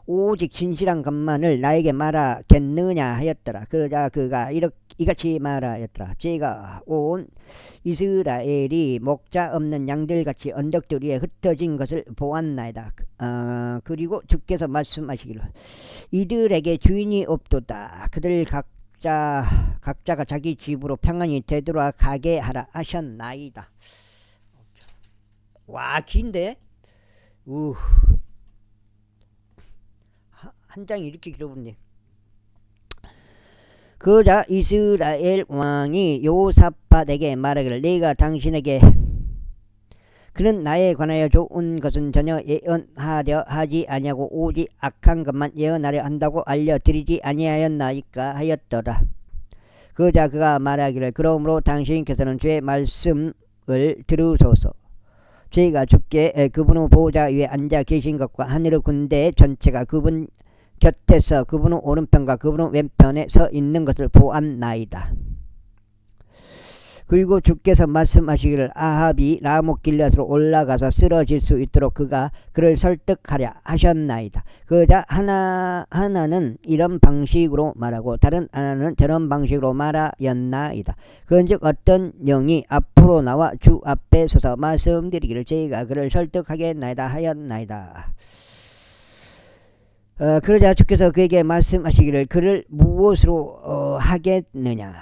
오직 진실한 것만을 나에게 말하겠느냐 하였더라. 그러자 그가 이같이 말하였더라. 제가 온 이스라엘이 목자 없는 양들같이 언덕들 위에 흩어진 것을 보았나이다. 그리고 주께서 말씀하시기를 이들에게 주인이 없도다. 그들 각자가 자기 집으로 평안히 되돌아가게 하라 하셨나이다. 와 긴데? 한 장이 이렇게 길어보네. 그러자 이스라엘 왕이 요사밧에게 말하기를 내가 당신에게 그는 나에 관하여 좋은 것은 전혀 예언하려 하지 아니하고 오직 악한 것만 예언하려 한다고 알려드리지 아니하였나이까 하였더라. 그러자 그가 말하기를 그러므로 당신께서는 주의 말씀을 들으소서. 제가 주께 그분의 보호자 위에 앉아 계신 것과 하늘의 군대 전체가 그분 곁에서 그분의 오른편과 그분의 왼편에 서 있는 것을 보았나이다. 그리고 주께서 말씀하시기를 아합이 라모 길앗으로 올라가서 쓰러질 수 있도록 그가 그를 설득하려 하셨나이다. 그러자 하나는 이런 방식으로 말하고 다른 하나는 저런 방식으로 말하였나이다. 그런즉 어떤 영이 앞으로 나와 주 앞에 서서 말씀드리기를 제가 그를 설득하겠나이다 하였나이다. 그러자 주께서 그에게 말씀하시기를 그를 무엇으로 하겠느냐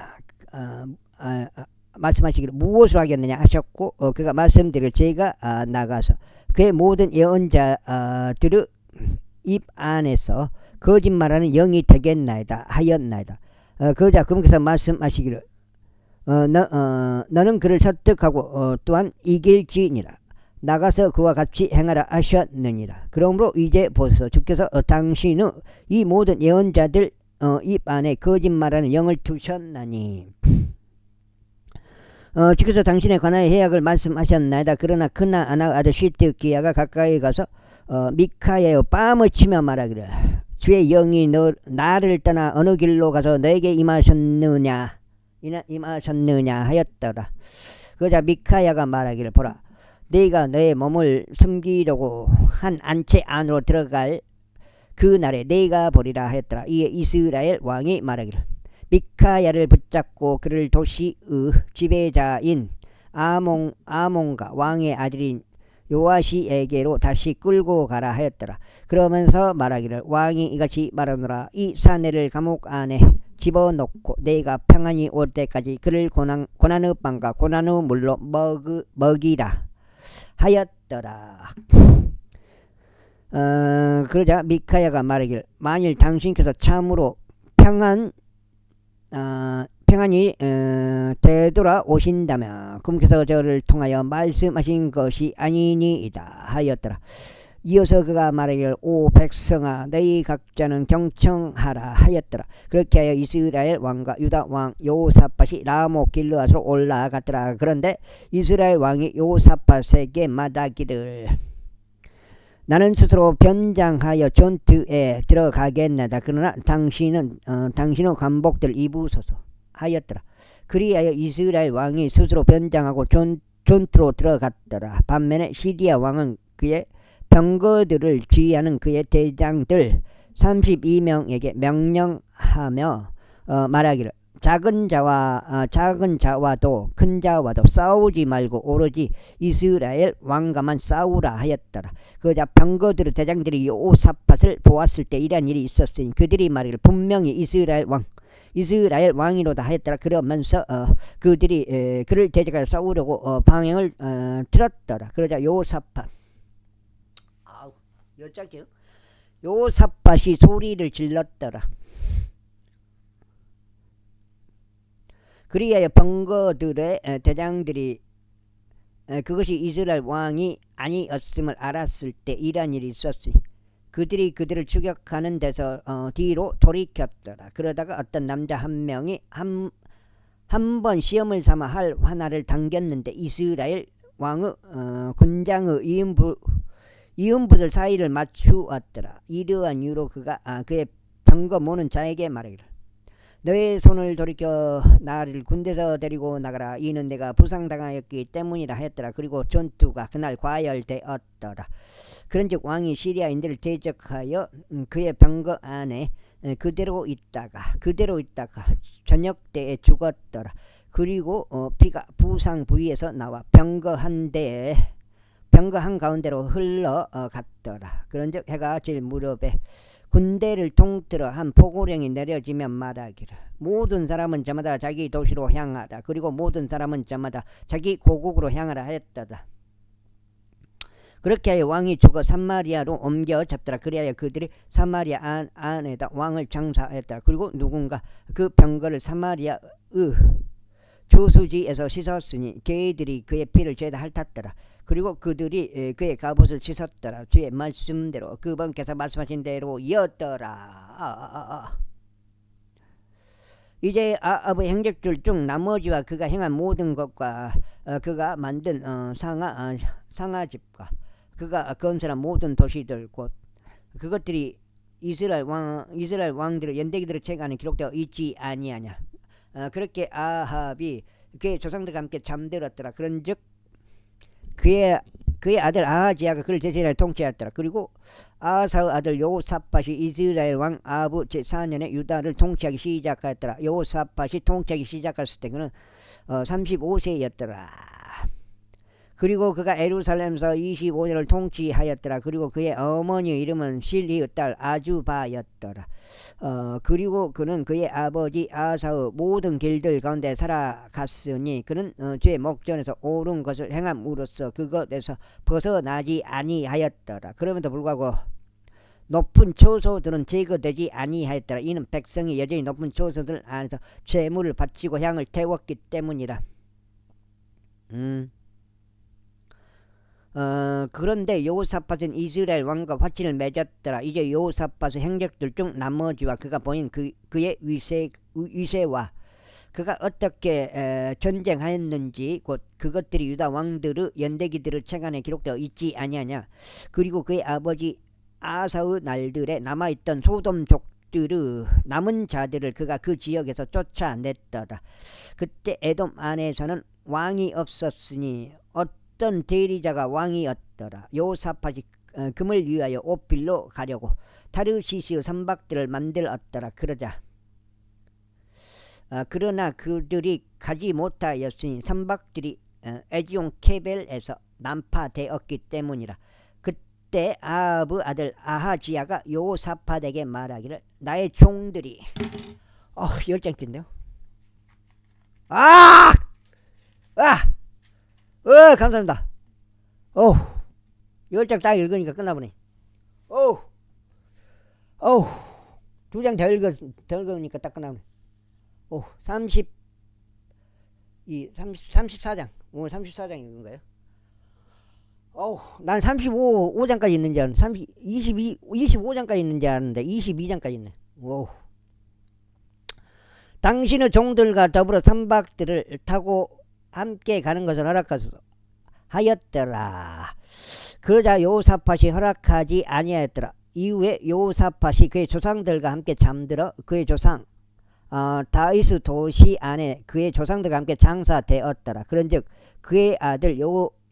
말씀하시기를 무엇으로 하겠느냐 하셨고 그가 말씀드릴 제가 나가서 그의 모든 예언자들의 입 안에서 거짓말하는 영이 되겠나이다 하였나이다. 그러자 그분께서 말씀하시기를 너는 그를 설득하고 또한 이길지니라. 나가서 그와 같이 행하라 하셨느니라. 그러므로 이제 보소서 주께서 당신의 이 모든 예언자들 입 안에 거짓말하는 영을 두셨나니 주께서 당신에 관하여 해악을 말씀하셨나이다. 그러나 크나아나 아들 시드기야가 가까이 가서 미카야여 뺨을 치며 말하기를 주의 영이 나를 떠나 어느 길로 가서 너에게 임하셨느냐 하였더라. 그러자 미카야가 말하기를 보라 네가 너의 몸을 숨기려고 한 안채 안으로 들어갈 그 날에 네가 보리라 하였더라. 이에 이스라엘 왕이 말하기를 미카야를 붙잡고 그를 도시의 지배자인 아몬과 왕의 아들인 요아시에게로 다시 끌고 가라 하였더라. 그러면서 말하기를 왕이 이같이 말하노라 이 사내를 감옥 안에 집어넣고 내가 평안히 올 때까지 그를 고난의 빵과 고난의 물로 먹이라 하였더라. 그러자 미카야가 말하기를 만일 당신께서 참으로 평안히 되돌아오신다면 그분께서 저를 통하여 말씀하신 것이 아니니이다 하였더라. 이어서 그가 말하기를 오 백성아 너희 각자는 경청하라 하였더라. 그렇게 하여 이스라엘 왕과 유다 왕 여호사밧이 라모 길르앗으로 올라갔더라. 그런데 이스라엘 왕이 여호사밧에게 말하기를 나는 스스로 변장하여 전투에 들어가겠나이다. 그러나 당신은 관복들을 입으소서 하였더라. 그리하여 이스라엘 왕이 스스로 변장하고 전투로 들어갔더라. 반면에 시리아 왕은 그의 병거들을 지휘하는 그의 대장들 32명에게 명령하며 말하기를 작은 자와도 큰 자와도 싸우지 말고 오로지 이스라엘 왕과만 싸우라 하였더라. 그자 병거들의 대장들이 여호사밧을 보았을 때 이러한 일이 있었으니 그들이 말하기를 분명히 이스라엘 왕이로다 하였더라. 그러면서 그들이 그를 대적하여 싸우려고 방향을 틀었더라. 그러자 여호사밧 여호사밧이 소리를 질렀더라. 그리하여 병거들의 대장들이 그것이 이스라엘 왕이 아니었음을 알았을 때 이러한 일이 있었으니 그들이 그들을 추격하는 데서 뒤로 돌이켰더라. 그러다가 어떤 남자 한 명이 한 번 시험을 삼아 할 하나를 당겼는데 이스라엘 왕의 군장의 이음붓을 사이를 맞추었더라. 이러한 이유로 그가 그의 병거 모는 자에게 말하기를 너의 손을 돌이켜 나를 군대에서 데리고 나가라. 이는 내가 부상당하였기 때문이라 하였더라. 그리고 전투가 그날 과열되었더라. 그런즉 왕이 시리아인들을 대적하여 그의 병거 안에 그대로 있다가 저녁때에 죽었더라. 그리고 피가 부상 부위에서 나와 병거 한 가운데로 흘러갔더라. 그런즉 해가 질 무렵에 군대를 통틀어 한 포고령이 내려지면 말하기를 모든 사람은 저마다 자기 도시로 향하라. 그리고 모든 사람은 저마다 자기 고국으로 향하라 하였다. 그렇게 하여 왕이 죽어 사마리아로 옮겨 잡더라. 그리하여 그들이 사마리아 안에다 왕을 장사하였더라. 그리고 누군가 그 병거를 사마리아의 저수지에서 씻었으니 개들이 그의 피를 죄다 핥았더라. 그리고 그들이 그의 갑옷을 씻었더라. 주의 말씀대로 그분께서 말씀하신 대로였더라. 이제 아합의 행적들 중 나머지와 그가 행한 모든 것과 그가 만든 상아집과 그가 건설한 모든 도시들 곧 그것들이 이스라엘 왕들의 연대기들의 책 안에 기록되어 있지 아니하냐. 그렇게 아합이 그의 조상들과 함께 잠들었더라. 그런즉 그의 아들 아하지야가 그를 제사를 통치하였더라. 그리고 아사의 아들 여호사밧이 이스라엘 왕 아합 제4년에 유다를 통치하기 시작하였더라. 여호사밧이 통치하기 시작했을 때 그는 35세였더라. 그리고 그가 예루살렘에서 25년을 통치하였더라. 그리고 그의 어머니의 이름은 실리의 딸 아주바였더라. 그리고 그는 그의 아버지 아사의 모든 길들 가운데 살아갔으니 그는 주의 목전에서 옳은 것을 행함으로써 그것에서 벗어나지 아니하였더라. 그럼에도 불구하고 높은 초소들은 제거되지 아니하였더라. 이는 백성이 여전히 높은 초소들 안에서 제물을 바치고 향을 태웠기 때문이라. 그런데 여호사밧은 이스라엘 왕과 화친을 맺었더라. 이제 여호사밧의 행적들 중 나머지와 그가 보인 그의 위세와 그가 어떻게 전쟁하였는지 곧 그것들이 유다 왕들의 연대기들의 책 안에 기록되어 있지 아니하냐. 그리고 그의 아버지 아사의 날들에 남아있던 소돔족들의 남은 자들을 그가 그 지역에서 쫓아냈더라. 그때 에돔 안에서는 왕이 없었으니 어떤 대리자가 왕이었더라. 여호사밧이 금을 위하여 오필로 가려고 타르시시의 선박들을 만들었더라. 그러나 그들이 가지 못하였으니 선박들이 에지온 케벨에서 난파되었기 때문이라. 그때 아합의 아들 아하지야가 여호사밧에게 말하기를 나의 종들이 열장인데요. 감사합니다. 열장 딱 읽으니까 끝나보네. 두 장 더 읽으니까 딱 끝나보네. 34장. 오늘 34장 읽은 거예요. 난 35장까지 있는 줄 알았는데 25장까지 있는 줄 알았는데 22장까지 있네. 오. 당신의 종들과 더불어 선박들을 타고 함께 가는 것을 허락하였더라. 그러자 여호사밧이 허락하지 아니하였더라. 이후에 여호사밧이 그의 조상들과 함께 잠들어 그의 조상 다윗의 도시 안에 그의 조상들과 함께 장사되었더라. 그런즉 그의 아들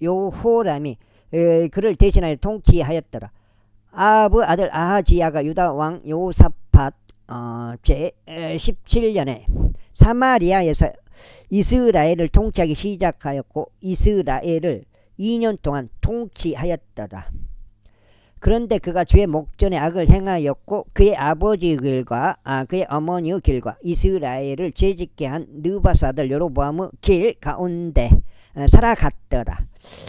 요호람이 그를 대신하여 통치하였더라. 아합의 아들 아하지야가 유다 왕 여호사밧 제 17년에 사마리아에서 이스라엘을 통치하기 시작하였고 이스라엘을 2년 동안 통치하였더라. 그런데 그가 주의 목전에 악을 행하였고 그의 아버지 길과 그의 어머니의 길과 이스라엘을 죄짓게 한 느바스 아들 여로보암의 길 가운데 살아갔더라.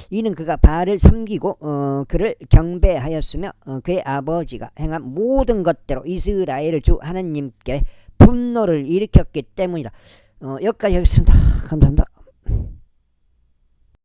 이는 그가 바알을 섬기고 그를 경배하였으며 그의 아버지가 행한 모든 것대로 이스라엘을 주 하나님께 분노를 일으켰기 때문이라. 여기까지 하겠습니다. 감사합니다.